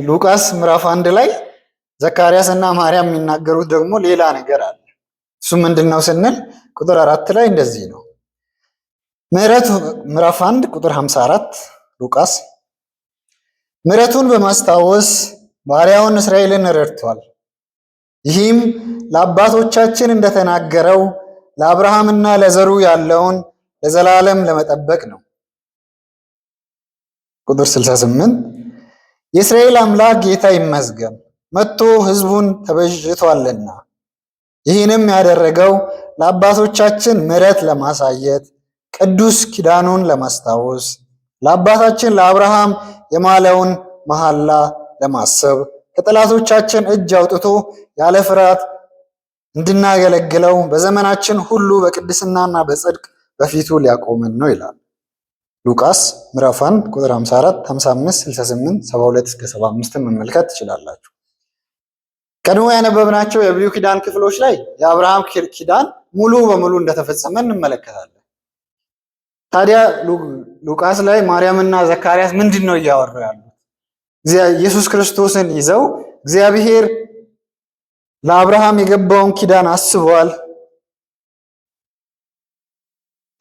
ሉቃስ ምዕራፍ 1 ላይ ዘካርያስ እና ማርያም የሚናገሩት ደግሞ ሌላ ነገር አለ። እሱ ምንድነው ስንል ቁጥር 4 ላይ እንደዚህ ነው። ምዕራፍ 1 ቁጥር 54 ሉቃስ ምሕረቱን በማስታወስ ባሪያውን እስራኤልን ረድቷል። ይህም ለአባቶቻችን እንደተናገረው ለአብርሃምና ለዘሩ ያለውን ለዘላለም ለመጠበቅ ነው። ቁጥር 68 የእስራኤል አምላክ ጌታ ይመስገን መጥቶ ሕዝቡን ተቤዥቷልና ይህንም ያደረገው ለአባቶቻችን ምሕረት ለማሳየት ቅዱስ ኪዳኑን ለማስታወስ ለአባታችን ለአብርሃም የማለውን መሐላ ለማሰብ ከጠላቶቻችን እጅ አውጥቶ ያለ ፍርሃት እንድናገለግለው በዘመናችን ሁሉ በቅድስናና በጽድቅ በፊቱ ሊያቆመን ነው ይላል። ሉቃስ ምዕራፍ 1 ቁጥር 54፣ 55፣ 68፣ 72 እስከ 75 መመልከት ትችላላችሁ። ቀድሞ ያነበብናቸው የብሉይ ኪዳን ክፍሎች ላይ የአብርሃም ኪዳን ሙሉ በሙሉ እንደተፈጸመ እንመለከታለን። ታዲያ ሉቃስ ላይ ማርያምና ዘካርያስ ምንድን ነው እያወሩ ያሉት? ኢየሱስ ክርስቶስን ይዘው እግዚአብሔር ለአብርሃም የገባውን ኪዳን አስበዋል።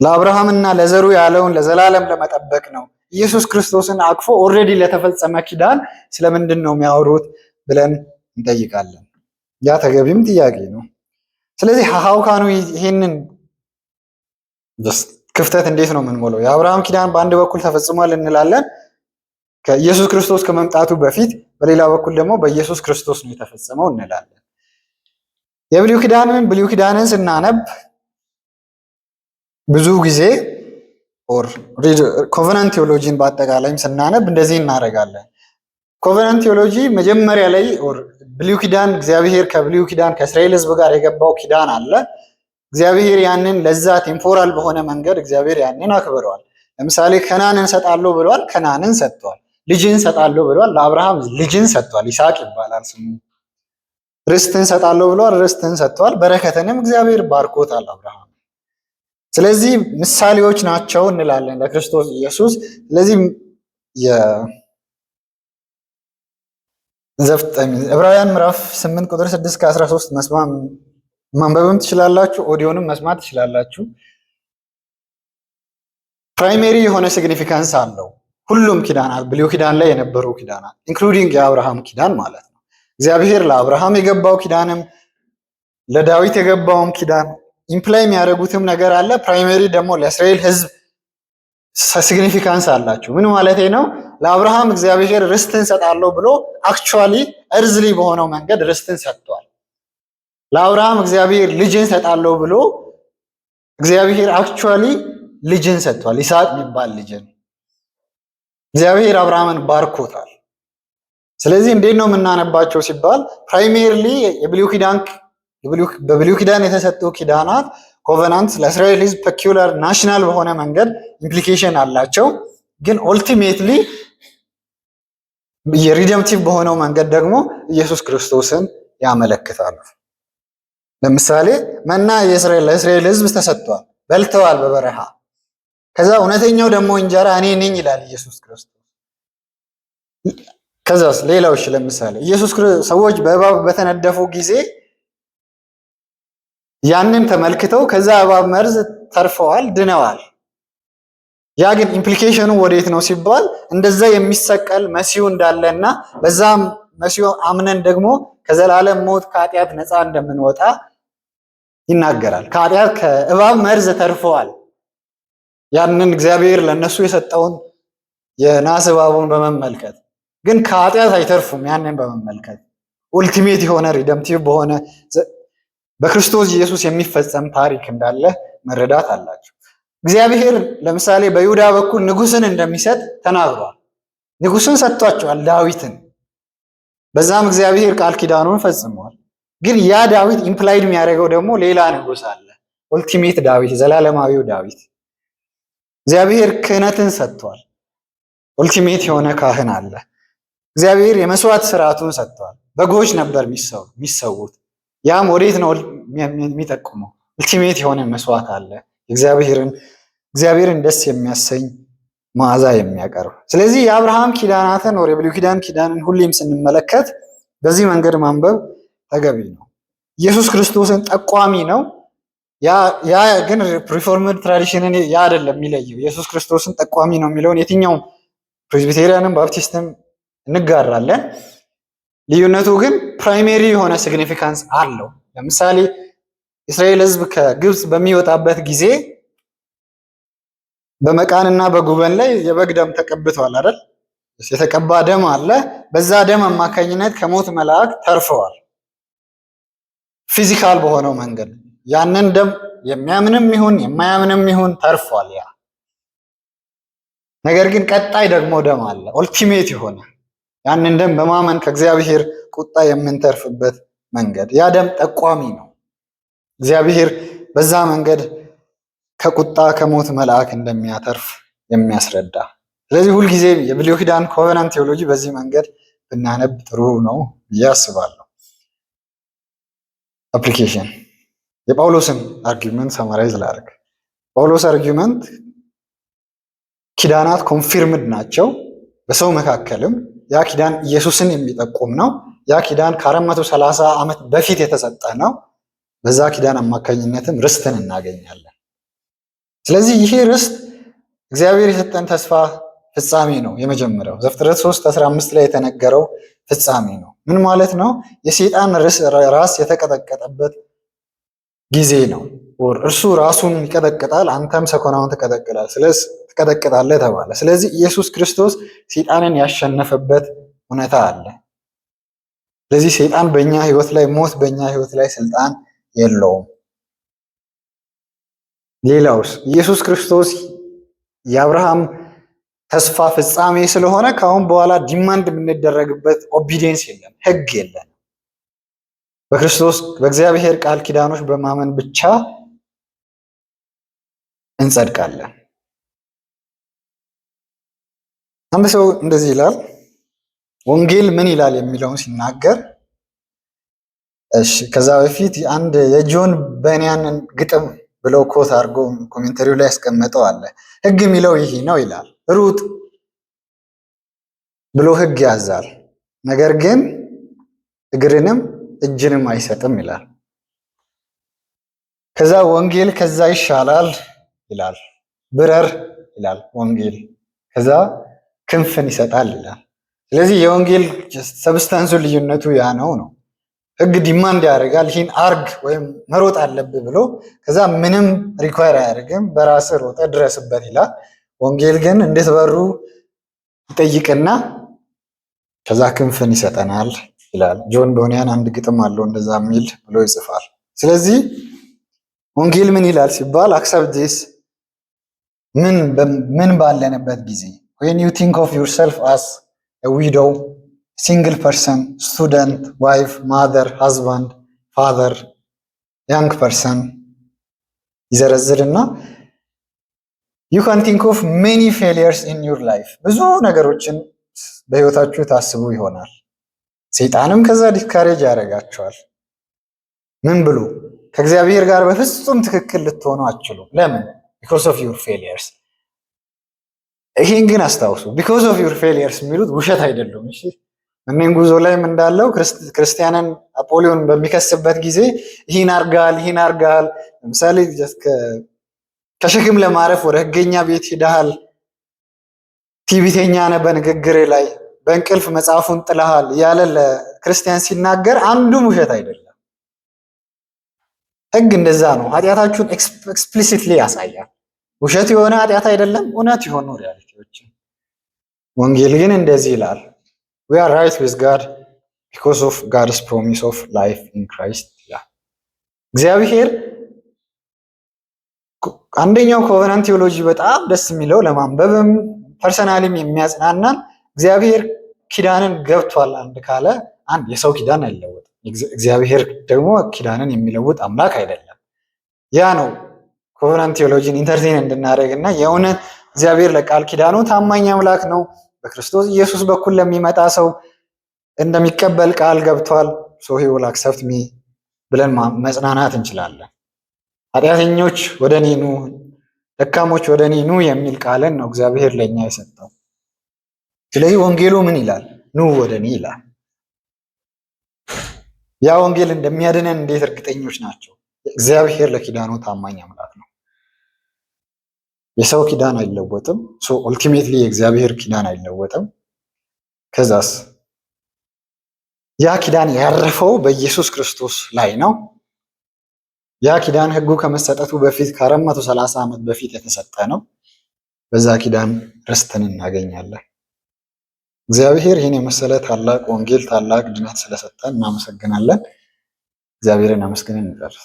ለአብርሃምና ለዘሩ ያለውን ለዘላለም ለመጠበቅ ነው። ኢየሱስ ክርስቶስን አቅፎ ኦልሬዲ ለተፈጸመ ኪዳን ስለምንድን ነው የሚያወሩት ብለን እንጠይቃለን። ያ ተገቢም ጥያቄ ነው። ስለዚህ ሀውካኑ ይሄንን ክፍተት እንዴት ነው የምንሞላው? የአብርሃም ኪዳን በአንድ በኩል ተፈጽሟል እንላለን ከኢየሱስ ክርስቶስ ከመምጣቱ በፊት፣ በሌላ በኩል ደግሞ በኢየሱስ ክርስቶስ ነው የተፈጸመው እንላለን። ብሉይ ኪዳንን ስናነብ ብዙ ጊዜ ኮቨናንት ቴዎሎጂን በአጠቃላይም ስናነብ እንደዚህ እናደርጋለን። ኮቨናንት ቴዎሎጂ መጀመሪያ ላይ ብሉይ ኪዳን እግዚአብሔር ከብሉይ ኪዳን ከእስራኤል ሕዝብ ጋር የገባው ኪዳን አለ። እግዚአብሔር ያንን ለዛ ቴምፖራል በሆነ መንገድ እግዚአብሔር ያንን አክብረዋል። ለምሳሌ ከናንን ሰጣለሁ ብሏል፣ ከናንን ሰጥቷል። ልጅን ሰጣለሁ ብሏል፣ ለአብርሃም ልጅን ሰጥቷል፣ ይስሐቅ ይባላል ስሙ። ርስትን ሰጣለሁ ብሏል፣ ርስትን ሰጥቷል። በረከትንም እግዚአብሔር ባርኮታል አብርሃም። ስለዚህ ምሳሌዎች ናቸው እንላለን ለክርስቶስ ኢየሱስ። ስለዚህ ዕብራውያን ምዕራፍ 8 ቁጥር 6 ከ13 ማንበብም ትችላላችሁ፣ ኦዲዮንም መስማት ትችላላችሁ። ፕራይሜሪ የሆነ ሲግኒፊካንስ አለው። ሁሉም ኪዳናት ብሉይ ኪዳን ላይ የነበሩ ኪዳናት ኢንክሉዲንግ የአብርሃም ኪዳን ማለት ነው። እግዚአብሔር ለአብርሃም የገባው ኪዳንም ለዳዊት የገባውም ኪዳን ኢምፕላይ የሚያደርጉትም ነገር አለ። ፕራይሜሪ ደግሞ ለእስራኤል ሕዝብ ሲግኒፊካንስ አላቸው። ምን ማለት ነው? ለአብርሃም እግዚአብሔር ርስትን ሰጣለሁ ብሎ አክቹዋሊ እርዝሊ በሆነው መንገድ ርስትን ሰጥቷል። ለአብርሃም እግዚአብሔር ልጅን ሰጣለሁ ብሎ እግዚአብሔር አክቹዋሊ ልጅን ሰጥቷል። ይስሐቅ የሚባል ልጅን እግዚአብሔር አብርሃምን ባርኮታል። ስለዚህ እንዴት ነው የምናነባቸው ሲባል ፕራይሜሪሊ በብሉይ ኪዳን የተሰጡ ኪዳናት ኮቨናንት ለእስራኤል ሕዝብ ፔኩላር ናሽናል በሆነ መንገድ ኢምፕሊኬሽን አላቸው። ግን ኦልቲሜትሊ የሪደምቲቭ በሆነው መንገድ ደግሞ ኢየሱስ ክርስቶስን ያመለክታሉ። ለምሳሌ መና ለእስራኤል ሕዝብ ተሰጥቷል፣ በልተዋል በበረሃ። ከዛ እውነተኛው ደግሞ እንጀራ እኔ ነኝ ይላል ኢየሱስ ክርስቶስ። ከዛስ ሌላዎች ለምሳሌ ሰዎች በእባብ በተነደፉ ጊዜ ያንን ተመልክተው ከዛ እባብ መርዝ ተርፈዋል፣ ድነዋል። ያ ግን ኢምፕሊኬሽኑ ወዴት ነው ሲባል እንደዛ የሚሰቀል መሲሁ እንዳለና በዛ መሲሁ አምነን ደግሞ ከዘላለም ሞት ከኃጢአት ነፃ እንደምንወጣ ይናገራል። ከእባብ መርዝ ተርፈዋል። ያንን እግዚአብሔር ለነሱ የሰጠውን የናስ እባቡን በመመልከት ግን ከኃጢአት አይተርፉም። ያንን በመመልከት ኡልቲሜት የሆነ ሪደምቲቭ በሆነ በክርስቶስ ኢየሱስ የሚፈጸም ታሪክ እንዳለ መረዳት አላቸው። እግዚአብሔር ለምሳሌ በይሁዳ በኩል ንጉስን እንደሚሰጥ ተናግሯል። ንጉስን ሰጥቷቸዋል፣ ዳዊትን። በዛም እግዚአብሔር ቃል ኪዳኑን ፈጽሟል። ግን ያ ዳዊት ኢምፕላይድ የሚያደርገው ደግሞ ሌላ ንጉስ አለ፣ ኡልቲሜት ዳዊት፣ ዘላለማዊው ዳዊት። እግዚአብሔር ክህነትን ሰጥቷል፣ ኡልቲሜት የሆነ ካህን አለ። እግዚአብሔር የመስዋዕት ስርዓቱን ሰጥቷል። በጎች ነበር የሚሰዉት። ያም ወዴት ነው የሚጠቁመው? ኡልቲሜት የሆነ መስዋዕት አለ፣ እግዚአብሔርን ደስ የሚያሰኝ መዓዛ የሚያቀርብ። ስለዚህ የአብርሃም ኪዳናትን ወደ ብሉይ ኪዳን ኪዳንን ሁሌም ስንመለከት በዚህ መንገድ ማንበብ ተገቢ ነው። ኢየሱስ ክርስቶስን ጠቋሚ ነው። ያ ግን ሪፎርምድ ትራዲሽንን ያ አይደለም የሚለየው። ኢየሱስ ክርስቶስን ጠቋሚ ነው የሚለውን የትኛውም ፕሬስቢቴሪያንም ባፕቲስትም እንጋራለን። ልዩነቱ ግን ፕራይሜሪ የሆነ ሲግኒፊካንስ አለው። ለምሳሌ እስራኤል ሕዝብ ከግብፅ በሚወጣበት ጊዜ በመቃንና በጉበን ላይ የበግ ደም ተቀብተዋል አይደል? የተቀባ ደም አለ። በዛ ደም አማካኝነት ከሞት መልአክ ተርፈዋል። ፊዚካል በሆነው መንገድ ያንን ደም የሚያምንም ይሁን የማያምንም ይሁን ተርፏል። ያ ነገር ግን ቀጣይ ደግሞ ደም አለ፣ ኦልቲሜት የሆነ ያንን ደም በማመን ከእግዚአብሔር ቁጣ የምንተርፍበት መንገድ። ያ ደም ጠቋሚ ነው። እግዚአብሔር በዛ መንገድ ከቁጣ ከሞት መልአክ እንደሚያተርፍ የሚያስረዳ። ስለዚህ ሁልጊዜ የብሉይ ኪዳን ኮቨናንት ቴዎሎጂ በዚህ መንገድ ብናነብ ጥሩ ነው ብዬ አስባለሁ። አፕሊኬሽን የጳውሎስን አርጊመንት ሰማራይዝ ላድርግ። ጳውሎስ አርጊመንት ኪዳናት ኮንፊርምድ ናቸው በሰው መካከልም። ያ ኪዳን ኢየሱስን የሚጠቁም ነው። ያ ኪዳን ከ430 ዓመት በፊት የተሰጠ ነው። በዛ ኪዳን አማካኝነትም ርስትን እናገኛለን። ስለዚህ ይሄ ርስት እግዚአብሔር የሰጠን ተስፋ ፍጻሜ ነው። የመጀመሪያው ዘፍጥረት 3:15 ላይ የተነገረው ፍጻሜ ነው። ምን ማለት ነው? የሰይጣን ራስ የተቀጠቀጠበት ጊዜ ነው። እርሱ ራሱን ይቀጠቅጣል፣ አንተም ሰኮናውን ትቀጠቅጣለህ ተባለ። ስለዚህ ኢየሱስ ክርስቶስ ሰይጣንን ያሸነፈበት እውነታ አለ። ስለዚህ ሰይጣን በእኛ ህይወት ላይ፣ ሞት በእኛ ህይወት ላይ ስልጣን የለውም። ሌላውስ ኢየሱስ ክርስቶስ የአብርሃም ተስፋ ፍጻሜ ስለሆነ ከአሁን በኋላ ዲማንድ የምንደረግበት ኦቢዲየንስ የለም፣ ህግ የለም። በክርስቶስ በእግዚአብሔር ቃል ኪዳኖች በማመን ብቻ እንጸድቃለን። አንድ ሰው እንደዚህ ይላል፣ ወንጌል ምን ይላል የሚለውን ሲናገር፣ እሺ ከዛ በፊት አንድ የጆን በኒያንን ግጥም ብለው ኮት አድርጎ ኮሜንተሪው ላይ ያስቀመጠው አለ። ህግ የሚለው ይሄ ነው ይላል፣ ሩጥ ብሎ ህግ ያዛል፣ ነገር ግን እግርንም እጅንም አይሰጥም ይላል። ከዛ ወንጌል ከዛ ይሻላል ይላል፣ ብረር ይላል ወንጌል። ከዛ ክንፍን ይሰጣል ይላል። ስለዚህ የወንጌል ሰብስታንሱ ልዩነቱ ያ ነው። ህግ ዲማንድ ያደርጋል፣ ይህን አርግ ወይም መሮጥ አለብህ ብሎ ከዛ ምንም ሪኳየር አያደርግም፣ በራስህ ሮጠ ድረስበት ይላል። ወንጌል ግን እንድትበሩ ይጠይቅና ከዛ ክንፍን ይሰጠናል ይላል። ጆን ቦኒያን አንድ ግጥም አለው እንደዛ የሚል ብሎ ይጽፋል። ስለዚህ ወንጌል ምን ይላል ሲባል አክሰፕት ዲስ ምን ባለንበት ጊዜ when you think of yourself as a widow, single person, student, wife, mother, husband, father, young person ይዘረዝርና you can think of many failures in your life ብዙ ነገሮችን በህይወታችሁ ታስቡ ይሆናል። ሰይጣንም ከዛ ዲስካሬጅ ያደርጋቸዋል። ምን ብሎ ከእግዚአብሔር ጋር በፍጹም ትክክል ልትሆኑ አትችሉም። ለምን? because of your failures። ይሄን ግን አስታውሱ፣ because of your failures የሚሉት ውሸት አይደለም። እሺ እኔን ጉዞ ላይም እንዳለው ክርስቲያንን አፖሊዮን በሚከስበት ጊዜ ይህን አርጋል ለምሳሌ ከሸክም ለማረፍ ወደ ህገኛ ቤት ሄደሃል፣ ቲቪተኛ ነህ በንግግር ላይ፣ በእንቅልፍ መጽሐፉን ጥለሃል ያለ ለክርስቲያን ሲናገር አንዱም ውሸት አይደለም። ህግ እንደዛ ነው። ኃጢአታችሁን ኤክስፕሊሲትሊ ያሳያል። ውሸት የሆነ ኃጢአት አይደለም፣ እውነት የሆኑ ሪያሊቲዎች። ወንጌል ግን እንደዚህ ይላል we are right with God because of God's promise of life in Christ ይላል። እግዚአብሔር አንደኛው ኮቨናንት ቴዎሎጂ በጣም ደስ የሚለው ለማንበብም ፐርሰናሊም የሚያጽናናን እግዚአብሔር ኪዳንን ገብቷል አንድ ካለ አንድ የሰው ኪዳን አይለወጥም። እግዚአብሔር ደግሞ ኪዳንን የሚለውጥ አምላክ አይደለም። ያ ነው ኮቨናንት ቴዎሎጂን ኢንተርቴን እንድናደርግና የእውነት እግዚአብሔር ለቃል ኪዳኑ ታማኝ አምላክ ነው፣ በክርስቶስ ኢየሱስ በኩል ለሚመጣ ሰው እንደሚቀበል ቃል ገብቷል። so he will accept me ብለን መጽናናት እንችላለን። ኃጢአተኞች ወደ እኔ ኑ፣ ደካሞች ወደ እኔ ኑ የሚል ቃልን ነው እግዚአብሔር ለኛ የሰጠው። ስለዚህ ወንጌሉ ምን ይላል? ኑ ወደ እኔ ይላል። ያ ወንጌል እንደሚያድነን እንዴት እርግጠኞች ናቸው? እግዚአብሔር ለኪዳኑ ታማኝ አምላክ ነው። የሰው ኪዳን አይለወጥም። ሶ ኦልቲሜትሊ የእግዚአብሔር ኪዳን አይለወጥም። ከዛስ ያ ኪዳን ያረፈው በኢየሱስ ክርስቶስ ላይ ነው። ያ ኪዳን ህጉ ከመሰጠቱ በፊት ከ430 ዓመት በፊት የተሰጠ ነው። በዛ ኪዳን ርስትን እናገኛለን። እግዚአብሔር ይህን የመሰለ ታላቅ ወንጌል ታላቅ ድነት ስለሰጠን እናመሰግናለን። እግዚአብሔርን አመስግነን እንጨርስ።